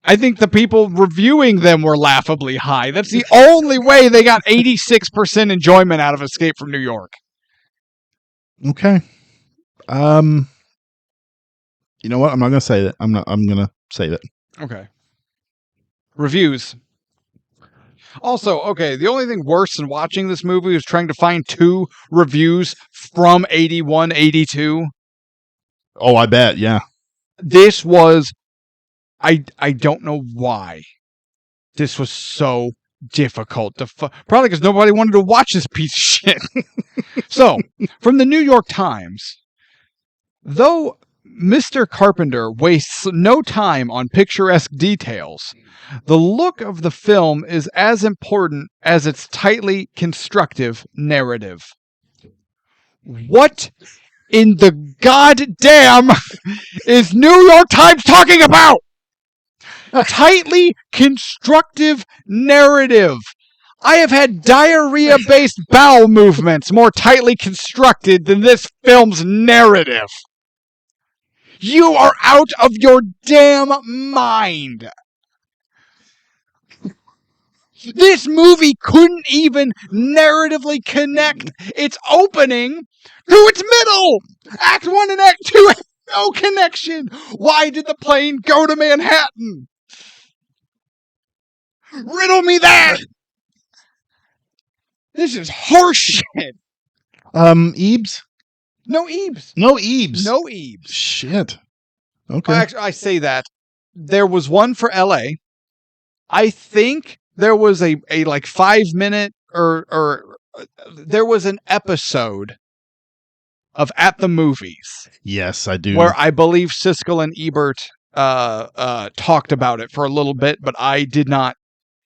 I think the people reviewing them were laughably high. That's the only way they got 86% enjoyment out of Escape from New York. Okay. You know what? I'm not going to say that. I'm going to say that. Okay. Reviews. Also, okay, the only thing worse than watching this movie was trying to find 2 reviews from 81, 82. Oh, I bet, yeah. This was... I don't know why this was so difficult. Probably because nobody wanted to watch this piece of shit. So, from the New York Times, though Mr. Carpenter wastes no time on picturesque details, the look of the film is as important as its tightly constructive narrative. What in the goddamn is New York Times talking about? Tightly constructive narrative. I have had diarrhea-based bowel movements more tightly constructed than this film's narrative. You are out of your damn mind. This movie couldn't even narratively connect its opening to its middle. Act 1 and Act 2 have no connection. Why did the plane go to Manhattan? Riddle me that. This is horseshit. Ebes? No Ebes. No Ebes. No Ebes. Shit. Okay. Well, actually, I say that. There was one for LA. I think there was a like 5-minute or there was an episode of At the Movies. Yes, I do. Where I believe Siskel and Ebert talked about it for a little bit, but I did not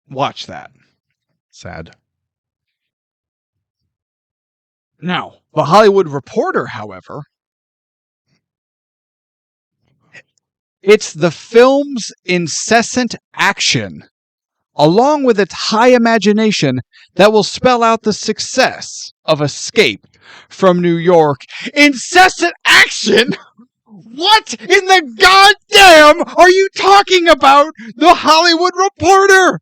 watch that. Sad. Now, The Hollywood Reporter, however, it's the film's incessant action, along with its high imagination, that will spell out the success of Escape from New York. Incessant action? What in the goddamn are you talking about, The Hollywood Reporter?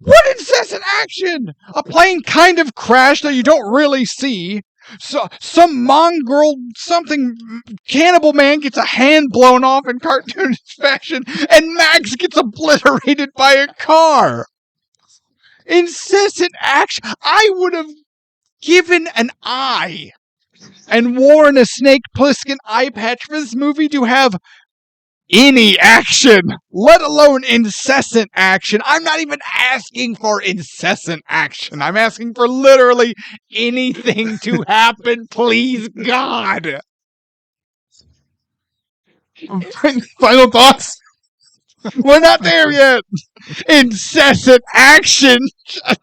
What incessant action? A plane kind of crash that you don't really see. So, some mongrel, something cannibal man gets a hand blown off in cartoonish fashion, and Max gets obliterated by a car. Incessant action. I would have given an eye and worn a Snake Plissken eye patch for this movie to have any action, let alone incessant action. I'm not even asking for incessant action. I'm asking for literally anything to happen, please, God. Final thoughts? We're not there yet. Incessant action. I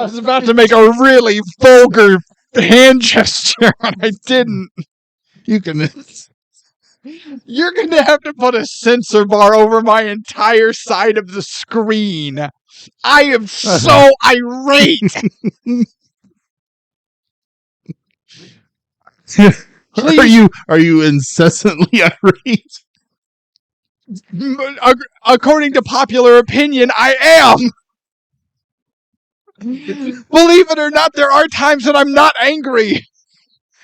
was about to make a really vulgar hand gesture, and I didn't. You're going to have to put a censor bar over my entire side of the screen. I am so irate. Are you incessantly irate? According to popular opinion, I am. Believe it or not, there are times that I'm not angry.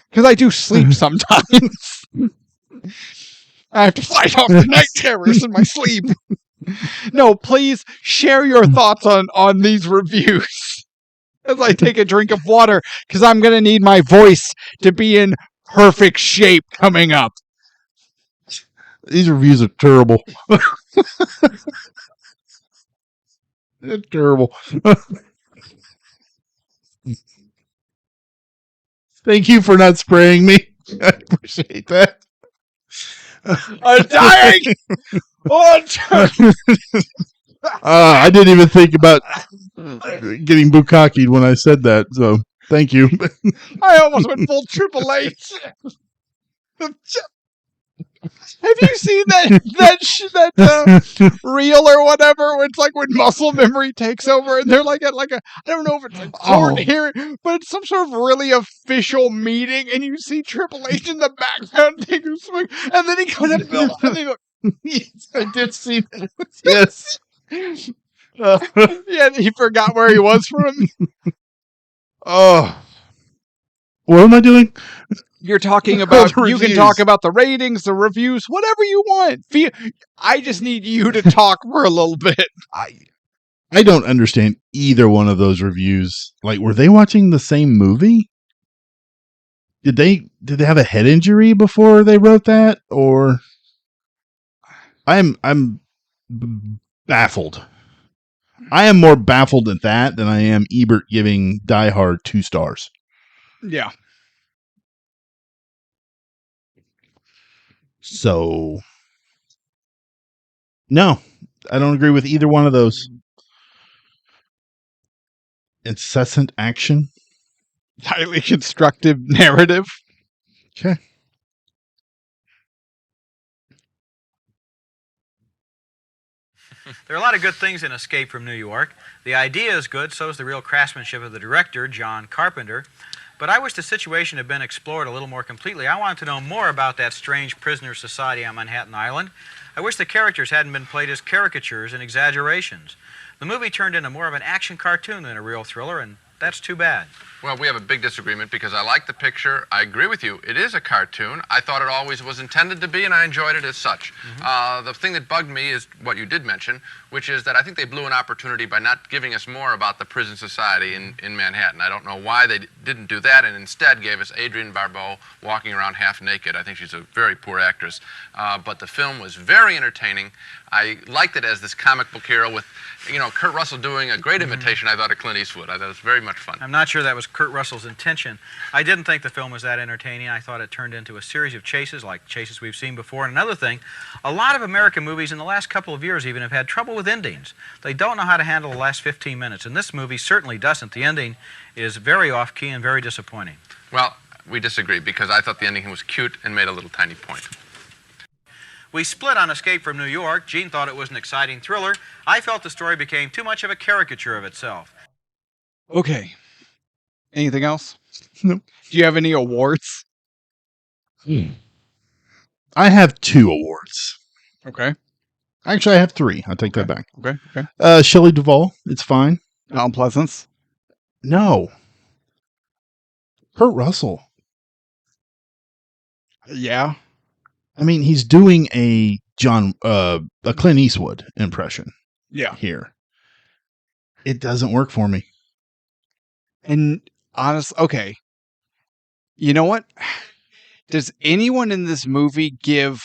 Because I do sleep sometimes. I have to fight off the night terrors in my sleep. No, please share your thoughts on these reviews as I take a drink of water, because I'm going to need my voice to be in perfect shape coming up. These reviews are terrible. They're terrible. Thank you for not spraying me. I appreciate that. I'm dying. Oh, I didn't even think about getting bukkakied when I said that. So thank you. I almost went full Triple H. Have you seen that reel or whatever? Where it's like when muscle memory takes over, and they're like at like a, I don't know if it's a court hearing, but it's some sort of really official meeting, and you see Triple H in the background take a swing, and then he kind of builds, and he goes, Yes, I did see that. Yes. yeah, he forgot where he was for him. Oh, what am I doing? You're talking about, you can talk about the ratings, the reviews, whatever you want. I just need you to talk for a little bit. I don't understand either one of those reviews. Like, were they watching the same movie? Did they have a head injury before they wrote that? Or I'm baffled. I am more baffled at that than I am Ebert giving Die Hard 2 stars. Yeah. So, no, I don't agree with either one of those. Incessant action. Highly constructive narrative. Okay. There are a lot of good things in Escape from New York. The idea is good, so is the real craftsmanship of the director, John Carpenter. But I wish the situation had been explored a little more completely. I wanted to know more about that strange prisoner society on Manhattan Island. I wish the characters hadn't been played as caricatures and exaggerations. The movie turned into more of an action cartoon than a real thriller, and that's too bad. Well, we have a big disagreement because I like the picture. I agree with you. It is a cartoon. I thought it always was intended to be, and I enjoyed it as such. The thing that bugged me is what you did mention, which is that I think they blew an opportunity by not giving us more about the prison society in Manhattan. I don't know why they didn't do that and instead gave us Adrienne Barbeau walking around half naked. I think she's a very poor actress. But the film was very entertaining. I liked it as this comic book hero with, Kurt Russell doing a great imitation, I thought, of Clint Eastwood. I thought it was very much fun. I'm not sure that was Kurt Russell's intention. I didn't think the film was that entertaining. I thought it turned into a series of chases, like chases we've seen before. And another thing, a lot of American movies in the last couple of years even have had trouble with endings. They don't know how to handle the last 15 minutes, and this movie certainly doesn't. The ending is very off-key and very disappointing. Well, we disagree because I thought the ending was cute and made a little tiny point. We split on Escape from New York. Gene thought it was an exciting thriller. I felt the story became too much of a caricature of itself. Okay. Anything else? No. Do you have any awards? I have 2 awards. Okay. Actually, I have 3. I'll take that back. Okay. Shelley Duvall. It's fine. Unpleasance. No. Kurt Russell. Yeah. I mean, he's doing a Clint Eastwood impression. Yeah. Here. It doesn't work for me. And honestly, okay. You know what? Does anyone in this movie give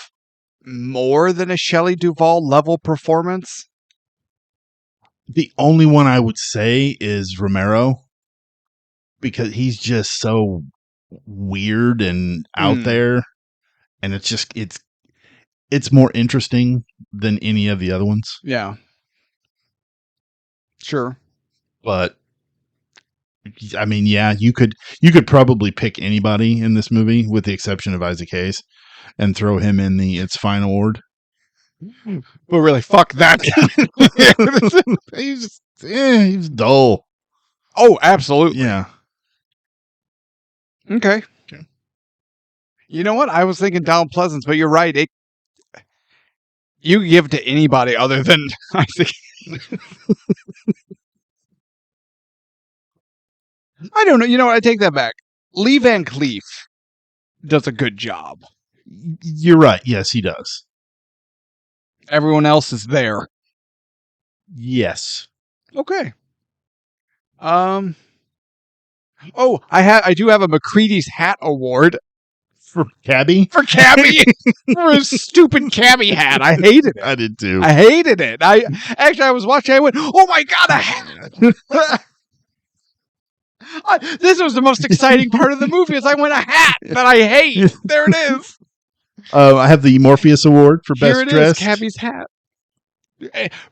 more than a Shelley Duvall level performance? The only one I would say is Romero, because he's just so weird and out there, and it's more interesting than any of the other ones. Yeah. Sure. But I mean, yeah, you could probably pick anybody in this movie with the exception of Isaac Hayes and throw him in the It's Fine award. But really, fuck that guy. he's dull. Oh, absolutely. Yeah. Okay. You know what? I was thinking Donald Pleasance, but you're right. You give it to anybody other than Isaac. I don't know. You know what? I take that back. Lee Van Cleef does a good job. You're right. Yes, he does. Everyone else is there. Yes. Okay. Oh, I do have a McCready's Hat Award for Cabby. For Cabby, for his stupid Cabby hat. I hated it. I did too. I hated it. I was watching. I went, "Oh my god, a hat!" This was the most exciting part of the movie. Is I went a hat that I hate. There it is. I have the Morpheus Award for Here Best it Dressed. is, Cabby's hat.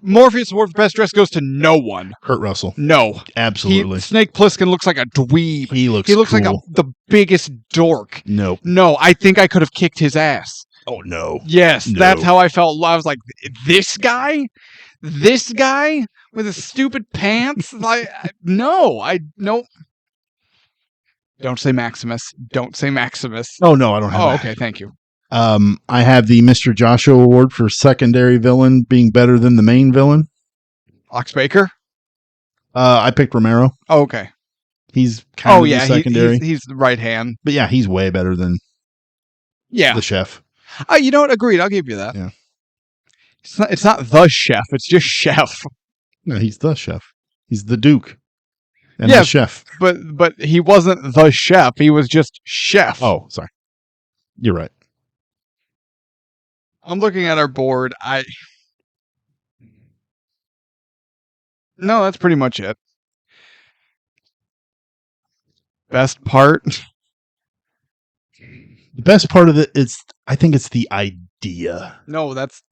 Morpheus Award for Best Dress goes to no one. Kurt Russell. No. Absolutely. Snake Plissken looks like a dweeb. He looks like cool. the biggest dork. Nope. No, I think I could have kicked his ass. Oh, no. Yes, No. that's how I felt. I was like, this guy with his stupid pants? No. Don't say Maximus. Don't say Maximus. Oh, no, I don't have Oh, that. okay, thank you. I have the Mr. Joshua Award for secondary villain being better than the main villain. Ox Baker? I picked Romero. Oh, okay. He's kind of the secondary. He's the right hand. But yeah, he's way better than the chef. You know what? Agreed. I'll give you that. Yeah. It's not the chef. It's just chef. No, he's the chef. He's the Duke. And Yeah, the chef. But he wasn't the chef. He was just chef. Oh, sorry. You're right. I'm looking at our board. No, that's pretty much it. Best part? The best part of it is, I think it's the idea. No, that's...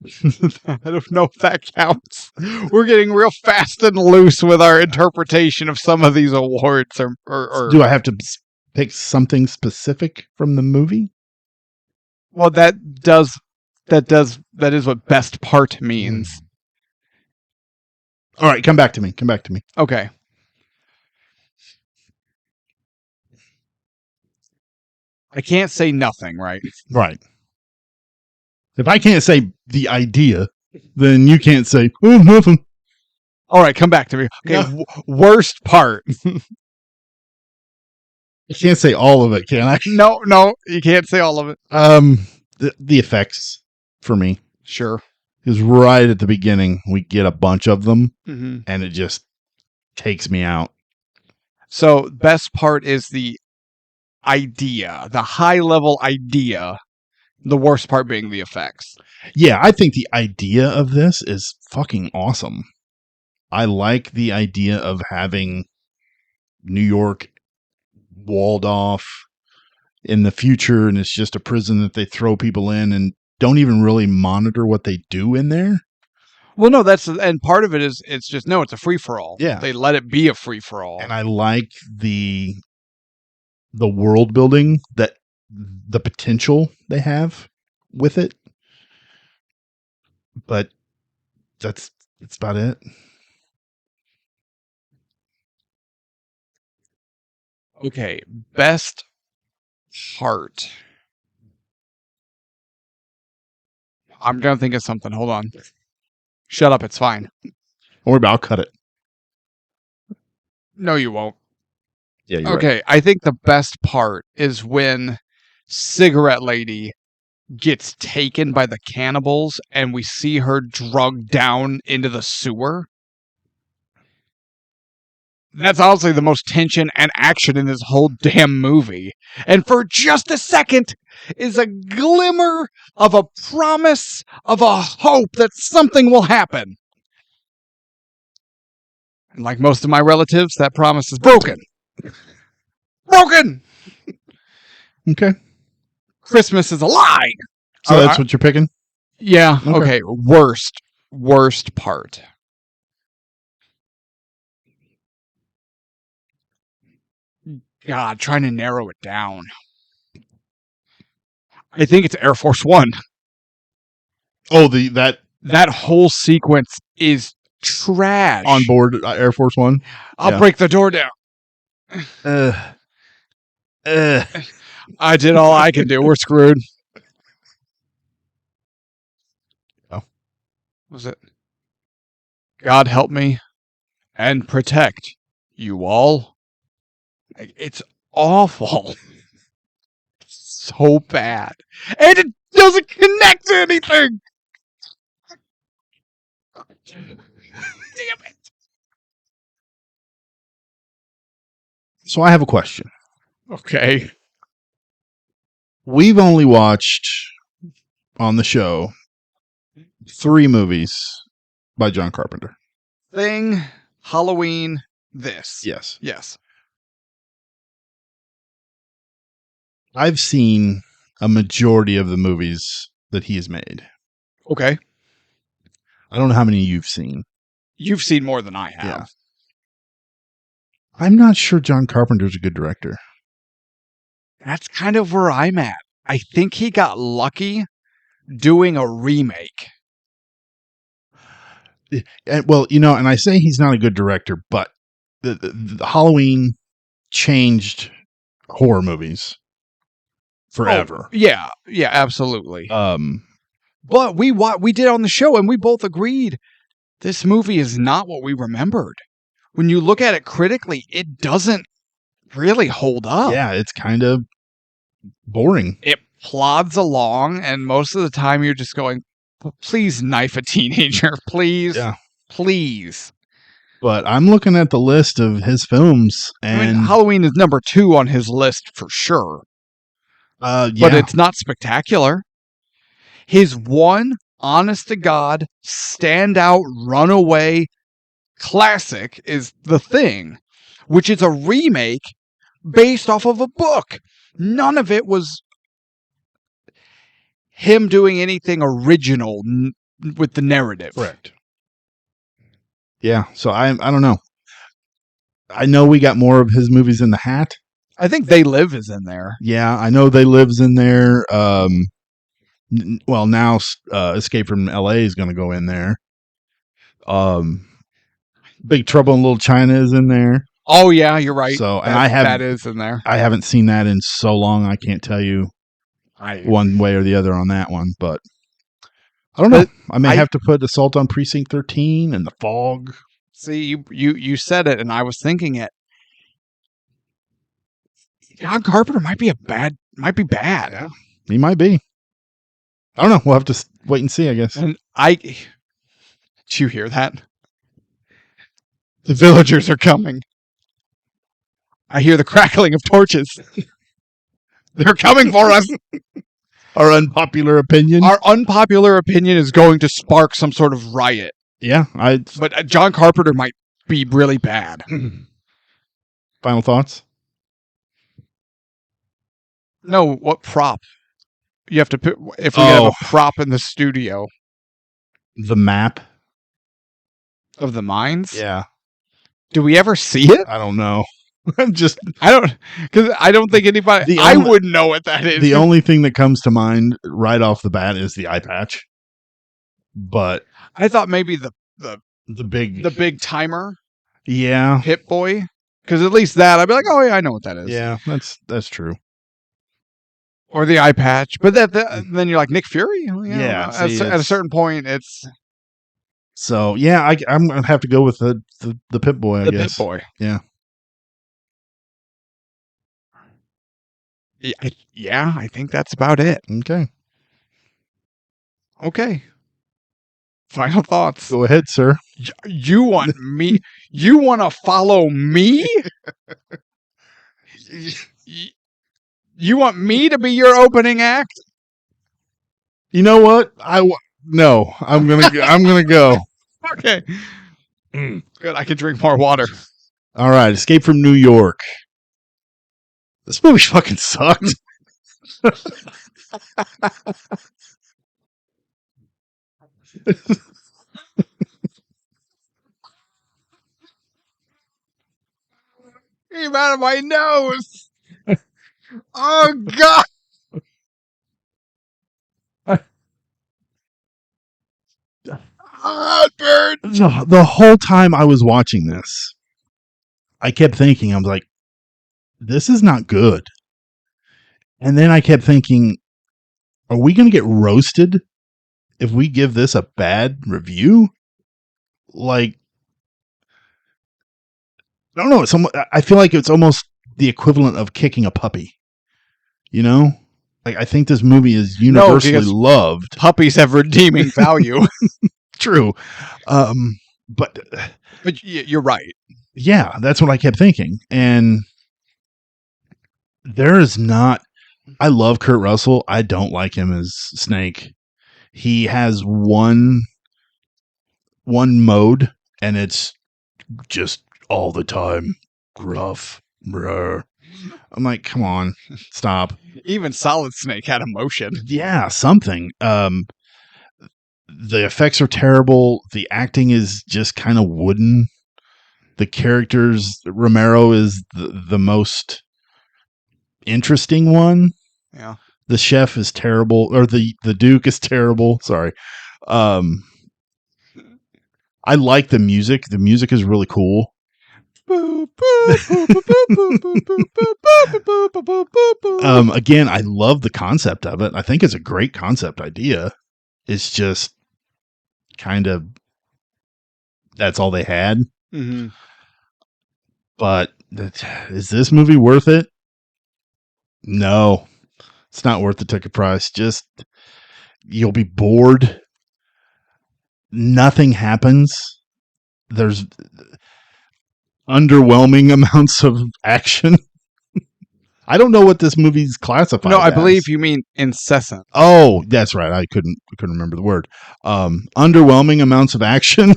I don't know if that counts. We're getting real fast and loose with our interpretation of some of these awards. Or Do I have to pick something specific from the movie? Well, that is what best part means. All right, come back to me. Okay. I can't say nothing, right? Right. If I can't say the idea, then you can't say, oh, nothing. All right, come back to me. Okay, No. Worst part. I can't say all of it, can I? No, you can't say all of it. The effects for me. Sure. Because right at the beginning, we get a bunch of them, Mm-hmm. and it just takes me out. So, best part is the idea, the high level idea. The worst part being the effects. Yeah, I think the idea of this is fucking awesome. I like the idea of having New York walled off in the future, and it's just a prison that they throw people in and don't even really monitor what they do in there. Well, no, and part of it is it's a free for all. Yeah. They let it be a free for all. And I like the world building, that the potential they have with it. But that's about it. Okay, best part. I'm gonna think of something. Hold on. Shut up. It's fine. Don't worry about it. I'll cut it. No, you won't. Yeah, you're Okay, I think the best part is when Cigarette Lady gets taken by the cannibals and we see her drugged down into the sewer. That's honestly the most tension and action in this whole damn movie. And for just a second is a glimmer of a promise of a hope that something will happen. And like most of my relatives, that promise is broken. Broken! Okay. Christmas is a lie! So that's what you're picking? Yeah, okay. Worst part. God, trying to narrow it down. I think it's Air Force One. Oh, that whole sequence is trash. on board Air Force One? I'll break the door down. I did all I can do. We're screwed. Oh. Was it? God help me and protect you all. It's awful. So bad. And it doesn't connect to anything. Damn it. So I have a question. Okay. We've only watched on the show 3 movies by John Carpenter. Thing, Halloween, this. Yes. Yes. I've seen a majority of the movies that he has made. Okay. I don't know how many you've seen. You've seen more than I have. Yeah. I'm not sure John Carpenter's a good director. That's kind of where I'm at. I think he got lucky doing a remake. And, well, and I say he's not a good director, but the Halloween changed horror movies forever. Oh, yeah, absolutely. But we did on the show, and we both agreed this movie is not what we remembered. When you look at it critically, it doesn't really hold up. Yeah, it's kind of boring. It plods along, and most of the time you're just going, please knife a teenager, please. Yeah. Please. But I'm looking at the list of his films, and Halloween is number 2 on his list for sure. yeah. But it's not spectacular. His one, honest to God, standout, runaway classic is The Thing, which is a remake based off of a book. None of it was him doing anything original with the narrative. Correct. Yeah, so I don't know. I know we got more of his movies in the hat. I think They Live is in there. Yeah, I know They Live's in there. Well, now Escape from L.A. is going to go in there. Big Trouble in Little China is in there. Oh yeah, you're right. So, and that is in there. I haven't seen that in so long. I can't tell you one way or the other on that one, but I don't know. I may have to put Assault on Precinct 13 and The Fog. See, you said it, and I was thinking it. John Carpenter might be bad. Yeah, he might be. I don't know. We'll have to wait and see, I guess. And did you hear that? The villagers are coming. I hear the crackling of torches. They're coming for us. Our unpopular opinion. Our unpopular opinion is going to spark some sort of riot. Yeah, But John Carpenter might be really bad. Final thoughts? No, what prop? You have to put, if we have a prop in the studio. The map of the mines? Yeah. Do we ever see it? I don't know. I don't think anybody, I wouldn't know what that is. The only thing that comes to mind right off the bat is the eye patch. But I thought maybe the big timer. Yeah. Hit Boy. Because at least that, I'd be like, oh yeah, I know what that is. Yeah, that's true. Or the eye patch. But then you're like, Nick Fury? Yeah. At a certain point, it's... So, yeah, I'm going to have to go with the Pit Boy, I guess. The Pit Boy. Yeah. Yeah, I think that's about it. Okay. Final thoughts. Go ahead, sir. You want me? You want to follow me? You want me to be your opening act? You know what? No. I'm gonna go. Okay. Good. I can drink more water. All right. Escape from New York. This movie fucking sucked. Came out of my nose. Oh God. Bird. The whole time I was watching this, I kept thinking, I was like, this is not good. And then I kept thinking, are we going to get roasted if we give this a bad review? Like, I don't know. I feel like it's almost the equivalent of kicking a puppy. You know? Like, I think this movie is universally loved. Puppies have redeeming value. True. But you're right. Yeah, that's what I kept thinking. And there is not... I love Kurt Russell. I don't like him as Snake. He has one mode, and it's just all the time gruff. Brr. I'm like, come on, stop. Even Solid Snake had emotion. Yeah, something. The effects are terrible. The acting is just kind of wooden. The characters, Romero is the most interesting one. Yeah. The chef is terrible, or the Duke is terrible. Sorry. I like the music. The music is really cool. Again, I love the concept of it. I think it's a great concept idea. It's just kind of that's all they had. Mm-hmm. But is this movie worth it? No, it's not worth the ticket price. Just you'll be bored. Nothing happens. There's underwhelming amounts of action. I don't know what this movie's classified. No, I as. believe you mean incessant. Oh, that's right. I couldn't remember the word. Underwhelming amounts of action.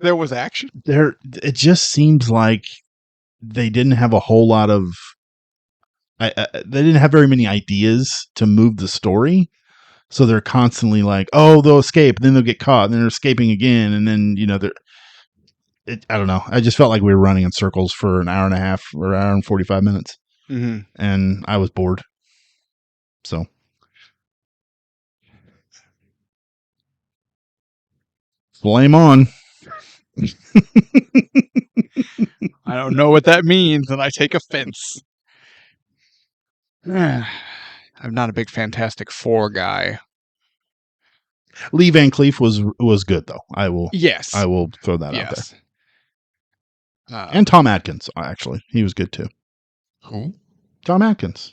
There was action. It just seems like they didn't have a whole lot of. They didn't have very many ideas to move the story, so they're constantly like, "Oh, they'll escape, and then they'll get caught, and then they're escaping again, and then they're." I don't know. I just felt like we were running in circles for an hour and a half or an hour and 45 minutes. Mm-hmm. And I was bored. So. Blame on. I don't know what that means, and I take offense. I'm not a big Fantastic Four guy. Lee Van Cleef was good, though. I will throw that out there. And Tom Atkins, actually. He was good, too. Who? Tom Atkins.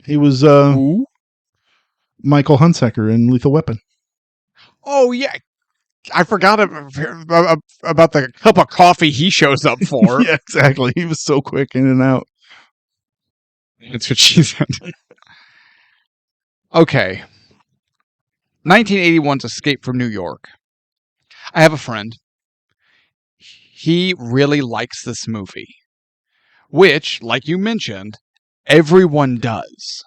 He was Who? Michael Hunsaker in Lethal Weapon. Oh, yeah. I forgot about the cup of coffee he shows up for. Yeah, exactly. He was so quick in and out. That's what she said. Okay. 1981's Escape from New York. I have a friend. He really likes this movie, which, like you mentioned, everyone does.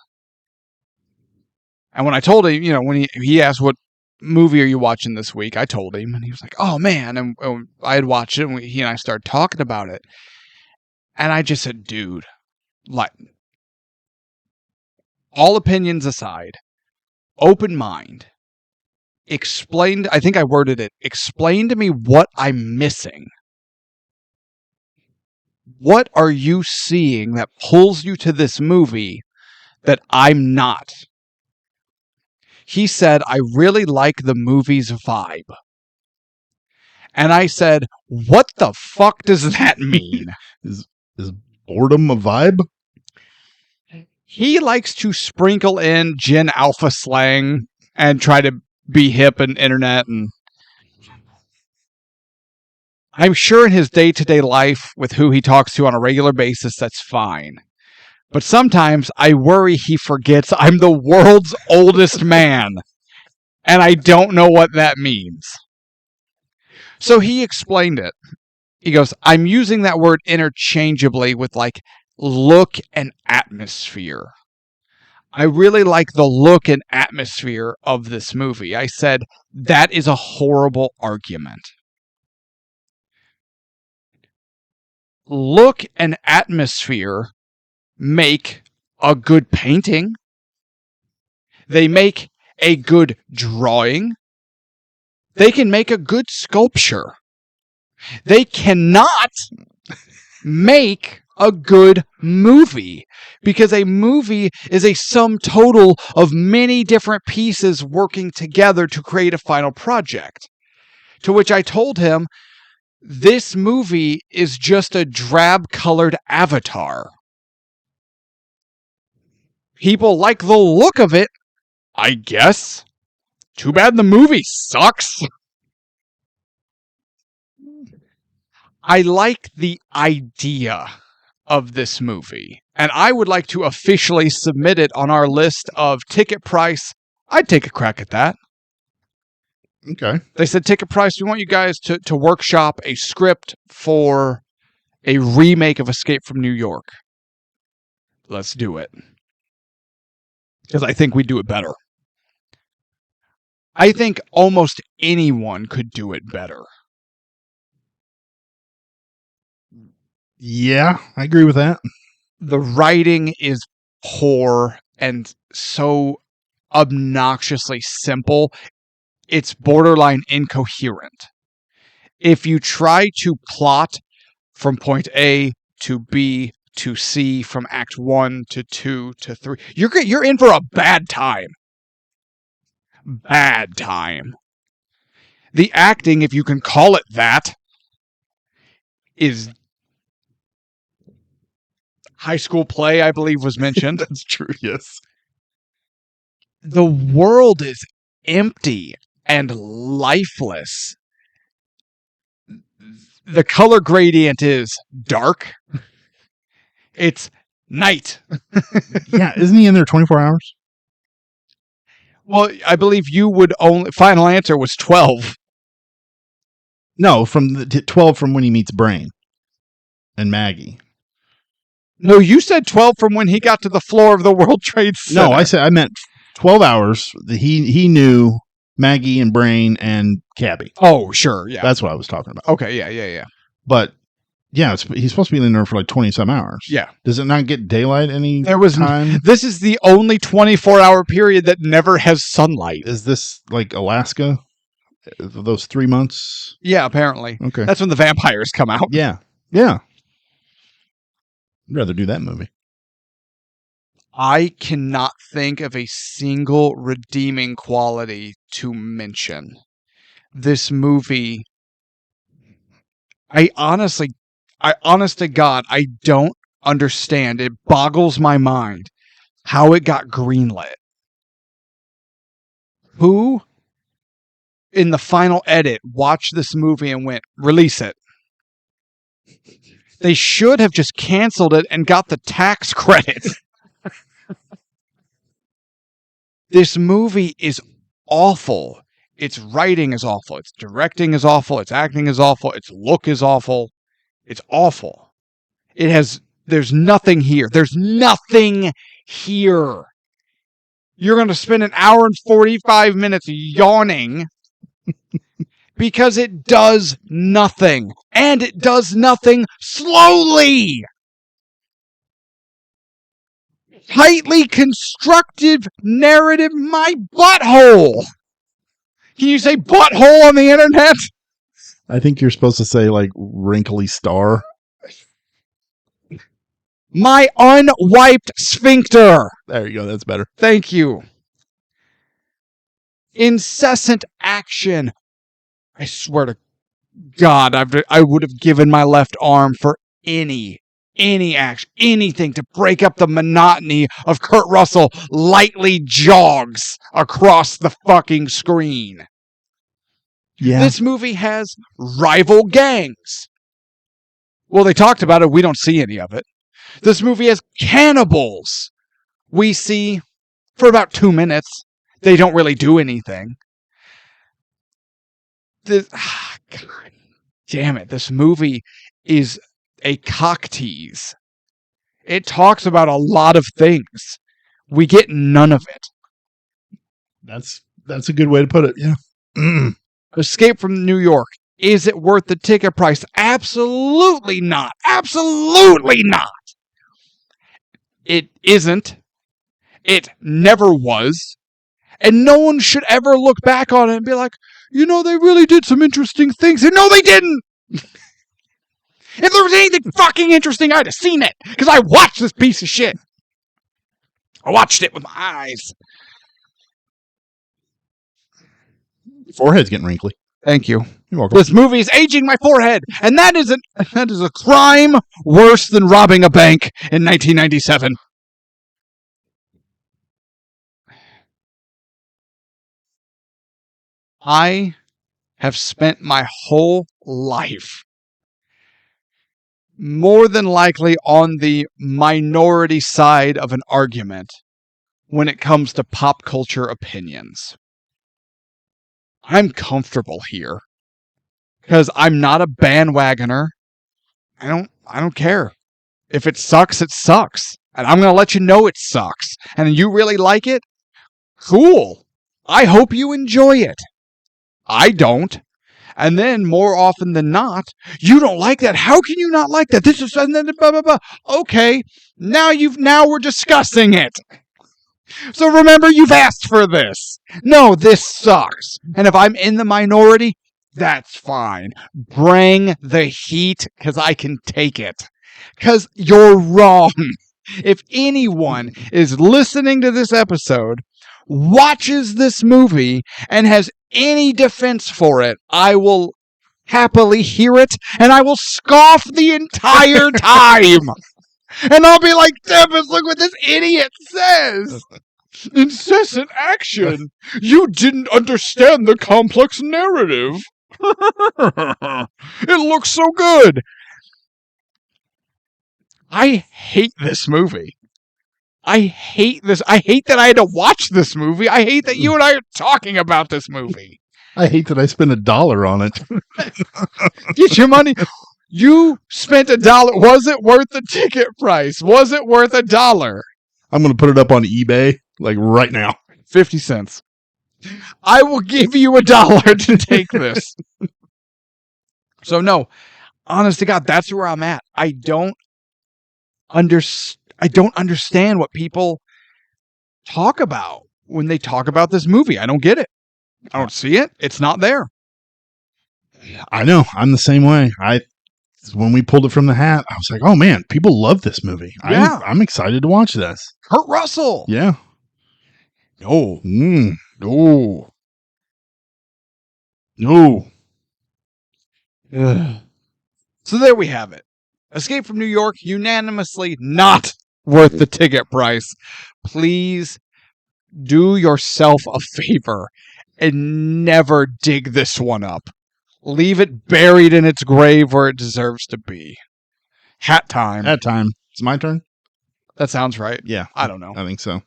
And when I told him, when he asked what movie are you watching this week, I told him, and he was like, "Oh man!" And I had watched it, and he and I started talking about it, and I just said, "Dude, like, all opinions aside, open mind. Explain." I think I worded it. Explain to me what I'm missing. What are you seeing that pulls you to this movie that I'm not? He said, "I really like the movie's vibe." And I said, "What the fuck does that mean?" Is boredom a vibe? He likes to sprinkle in Gen Alpha slang and try to be hip and internet, and I'm sure in his day-to-day life with who he talks to on a regular basis, that's fine. But sometimes I worry he forgets I'm the world's oldest man, and I don't know what that means. So he explained it. He goes, "I'm using that word interchangeably with like look and atmosphere. I really like the look and atmosphere of this movie." I said, "That is a horrible argument. Look and atmosphere make a good painting. They make a good drawing. They can make a good sculpture. They cannot make a good movie, because a movie is a sum total of many different pieces working together to create a final project." To which I told him, this movie is just a drab-colored avatar. People like the look of it, I guess. Too bad the movie sucks. I like the idea of this movie, and I would like to officially submit it on our list of ticket price. I'd take a crack at that. Okay. They said, "Ticket price, we want you guys to workshop a script for a remake of Escape from New York. Let's do it. Because I think we do it better. I think almost anyone could do it better. Yeah, I agree with that. The writing is poor and so obnoxiously simple. It's borderline incoherent. If you try to plot from point A to B to C, from act 1 to 2 to 3, you're in for a bad time. Bad time. The acting, if you can call it that, is high school play, I believe, was mentioned. That's true, yes. The world is empty and lifeless. The color gradient is dark. It's night. Yeah, isn't he in there 24 hours? Well, I believe you would only... Final answer was 12. No, from the 12 from when he meets Brain and Maggie. No, you said 12 from when he got to the floor of the World Trade Center. No, I meant 12 hours. He knew Maggie and Brain and Cabby. Oh, sure, yeah. That's what I was talking about. Okay, yeah. But yeah, he's supposed to be in there for like 20-some hours. Yeah. Does it not get daylight any time? This is the only 24-hour period that never has sunlight. Is this like Alaska? Those 3 months? Yeah, apparently. Okay. That's when the vampires come out. Yeah. I'd rather do that movie. I cannot think of a single redeeming quality to mention. This movie, honest to God, I don't understand. It boggles my mind how it got greenlit. Who, in the final edit, watched this movie and went, release it? They should have just canceled it and got the tax credit. This movie is awful. Its writing is awful. Its directing is awful. Its acting is awful. Its look is awful. It's awful. There's nothing here. There's nothing here. You're going to spend an hour and 45 minutes yawning because it does nothing. And it does nothing slowly. Tightly constructed narrative, my butthole. Can you say butthole on the internet? I think you're supposed to say like wrinkly star. My unwiped sphincter. There you go. That's better. Thank you. Incessant action. I swear to God, I would have given my left arm for any action, anything to break up the monotony of Kurt Russell lightly jogs across the fucking screen. Yeah. This movie has rival gangs. Well, they talked about it. We don't see any of it. This movie has cannibals. We see for about 2 minutes. They don't really do anything. God damn it. This movie is a cock tease. It talks about a lot of things. We get none of it. That's a good way to put it. Yeah. Escape from New York. Is it worth the ticket price? Absolutely not. Absolutely not. It isn't. It never was. And no one should ever look back on it and be like, they really did some interesting things. And no, they didn't. If there was anything fucking interesting, I'd have seen it. Because I watched this piece of shit. I watched it with my eyes. Forehead's getting wrinkly. Thank you. You're welcome. This movie is aging my forehead. And that is a crime worse than robbing a bank in 1997. I have spent my whole life more than likely on the minority side of an argument when it comes to pop culture opinions. I'm comfortable here because I'm not a bandwagoner. I don't I don't care. If it sucks, it sucks. And I'm going to let you know it sucks. And you really like it? Cool. I hope you enjoy it. I don't. And then more often than not, you don't like that. How can you not like that? This is blah blah blah. Okay, now we're discussing it. So remember, you've asked for this. No, this sucks. And if I'm in the minority, that's fine. Bring the heat, because I can take it. Because you're wrong. If anyone is listening to this episode, watches this movie, and has any defense for it, I will happily hear it, and I will scoff the entire time. And I'll be like, Tevis, look what this idiot says. Incessant action. You didn't understand the complex narrative. It looks so good. I hate this movie. I hate this. I hate that I had to watch this movie. I hate that you and I are talking about this movie. I hate that I spent $1 on it. Get your money. You spent $1. Was it worth the ticket price? Was it worth $1? I'm going to put it up on eBay, like right now. 50 cents. I will give you $1 to take this. So no, honest to God, that's where I'm at. I don't understand what people talk about when they talk about this movie. I don't get it. I don't see it. It's not there. I know. I'm the same way. When we pulled it from the hat, I was like, oh man, people love this movie. Yeah. I'm excited to watch this. Kurt Russell. Yeah. No. No. No. Ugh. So there we have it. Escape from New York, unanimously not worth the ticket price. Please do yourself a favor and never dig this one up. Leave it buried in its grave where it deserves to be. Hat time. That time. It's my turn? That sounds right. Yeah. I don't know. I think so.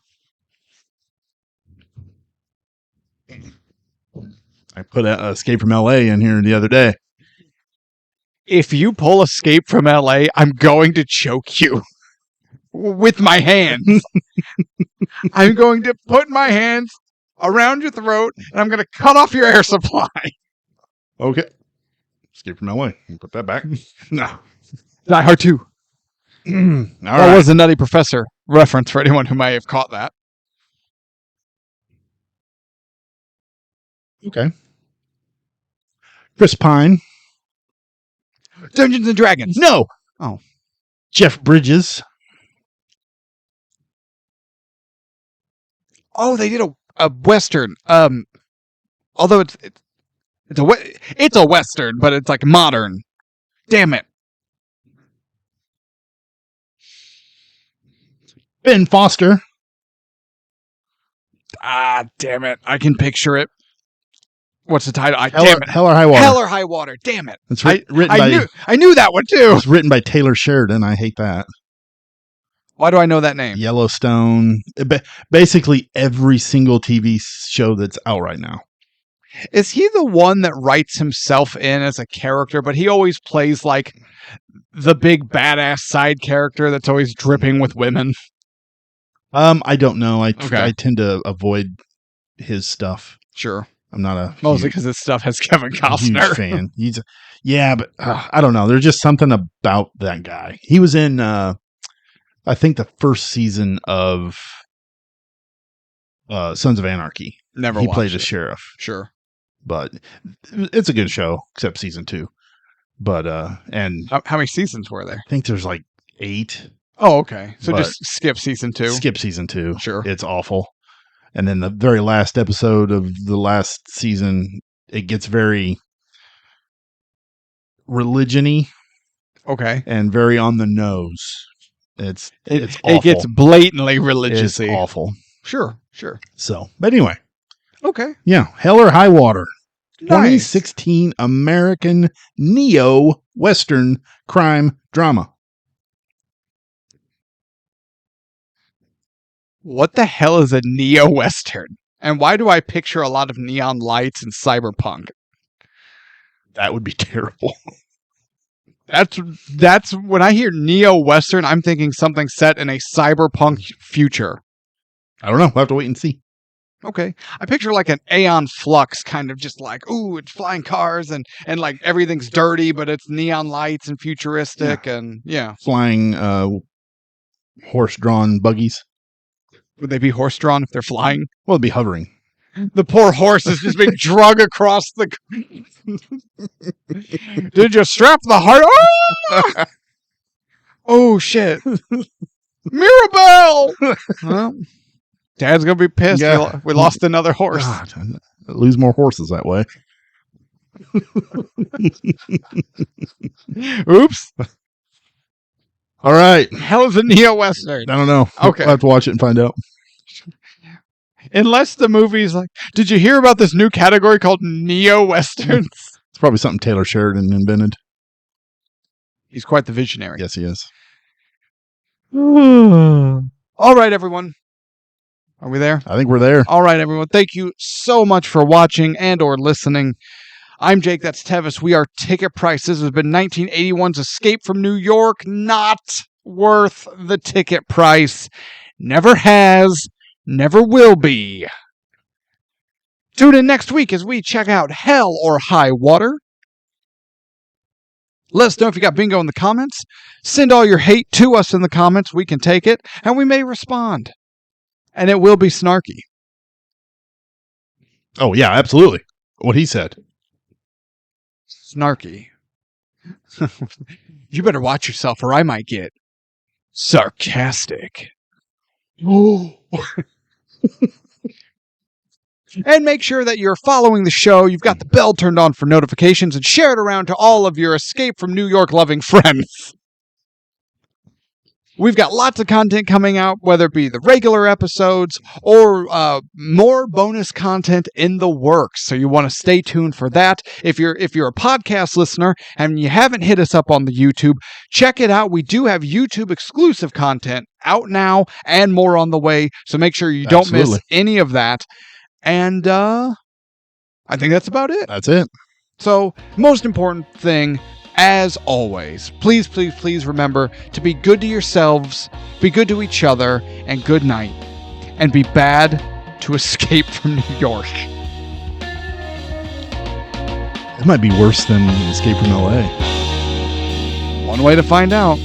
I put Escape from LA in here the other day. If you pull Escape from LA, I'm going to choke you with my hands. I'm going to put my hands around your throat and I'm going to cut off your air supply. Okay. Escape from LA. Put that back. No. Die Hard 2. All That right. was a Nutty Professor reference for anyone who may have caught that. Okay. Chris Pine. Dungeons and Dragons. No. Oh. Jeff Bridges. Oh, they did a Western. Although it's a Western, but it's like modern. Damn it. Ben Foster. Ah, damn it. I can picture it. What's the title? Hell or High Water. Hell or High Water. Damn it. It's written by I knew that one too. It's written by Taylor Sheridan. I hate that. Why do I know that name? Yellowstone. Basically every single TV show that's out right now. Is he the one that writes himself in as a character, but he always plays like the big badass side character that's always dripping with women? I don't know. I Okay. tend to avoid his stuff. Sure. I'm not a Mostly because his stuff has Kevin huge Costner. fan. But I don't know. There's just something about that guy. He was in, I think, the first season of Sons of Anarchy. Never He watched played a it. sheriff, Sure. but it's a good show, except season 2. But and How many seasons were there? I think there's like 8. Oh, okay. So But- just skip season 2. Skip season 2. Sure. It's awful. And then the very last episode of the last season, it gets very religion-y Okay. and very on the nose. It's awful. It gets blatantly It's religious-y. awful. Sure. So, but anyway, Okay. yeah, Hell or High Water, Nice. 2016 American neo-Western crime drama. What the hell is a neo-Western? And why do I picture a lot of neon lights and cyberpunk? That would be terrible. That's when I hear neo-Western, I'm thinking something set in a cyberpunk future. I don't know. We'll have to wait and see. Okay. I picture like an Aeon Flux, kind of just like, ooh, it's flying cars and like everything's dirty, but it's neon lights and futuristic and yeah. Flying horse-drawn buggies. Would they be horse-drawn if they're flying? Well, it'd be hovering. The poor horse is just being drug across the... Did you strap the heart? Oh, oh shit. Mirabelle! Well, Dad's going to be pissed. Yeah. We lost another horse. God, I lose more horses that way. Oops. All right. Hell is a neo-Western? I don't know. Okay. We'll have to watch it and find out. Unless the movie's like, did you hear about this new category called neo-Westerns? It's probably something Taylor Sheridan invented. He's quite the visionary. Yes, he is. All right, everyone. Are we there? I think we're there. All right, everyone. Thank you so much for watching and or listening. I'm Jake. That's Tevis. We are Ticket Price. This has been 1981's Escape from New York. Not worth the ticket price. Never has. Never will be. Tune in next week as we check out Hell or High Water. Let us know if you got bingo in the comments. Send all your hate to us in the comments. We can take it, and we may respond. And it will be snarky. Oh, yeah, absolutely. What he said. Snarky. You better watch yourself or I might get sarcastic. Oh. And make sure that you're following the show. You've got the bell turned on for notifications and share it around to all of your Escape from New York loving friends. We've got lots of content coming out, whether it be the regular episodes or more bonus content in the works. So you want to stay tuned for that. If you're a podcast listener and you haven't hit us up on the YouTube, check it out. We do have YouTube exclusive content out now and more on the way. So make sure you don't miss any of that. And I think that's about it. That's it. So most important thing, as always, please, please, please remember to be good to yourselves, be good to each other, and good night. And be bad to Escape from New York. It might be worse than Escape from LA. One way to find out.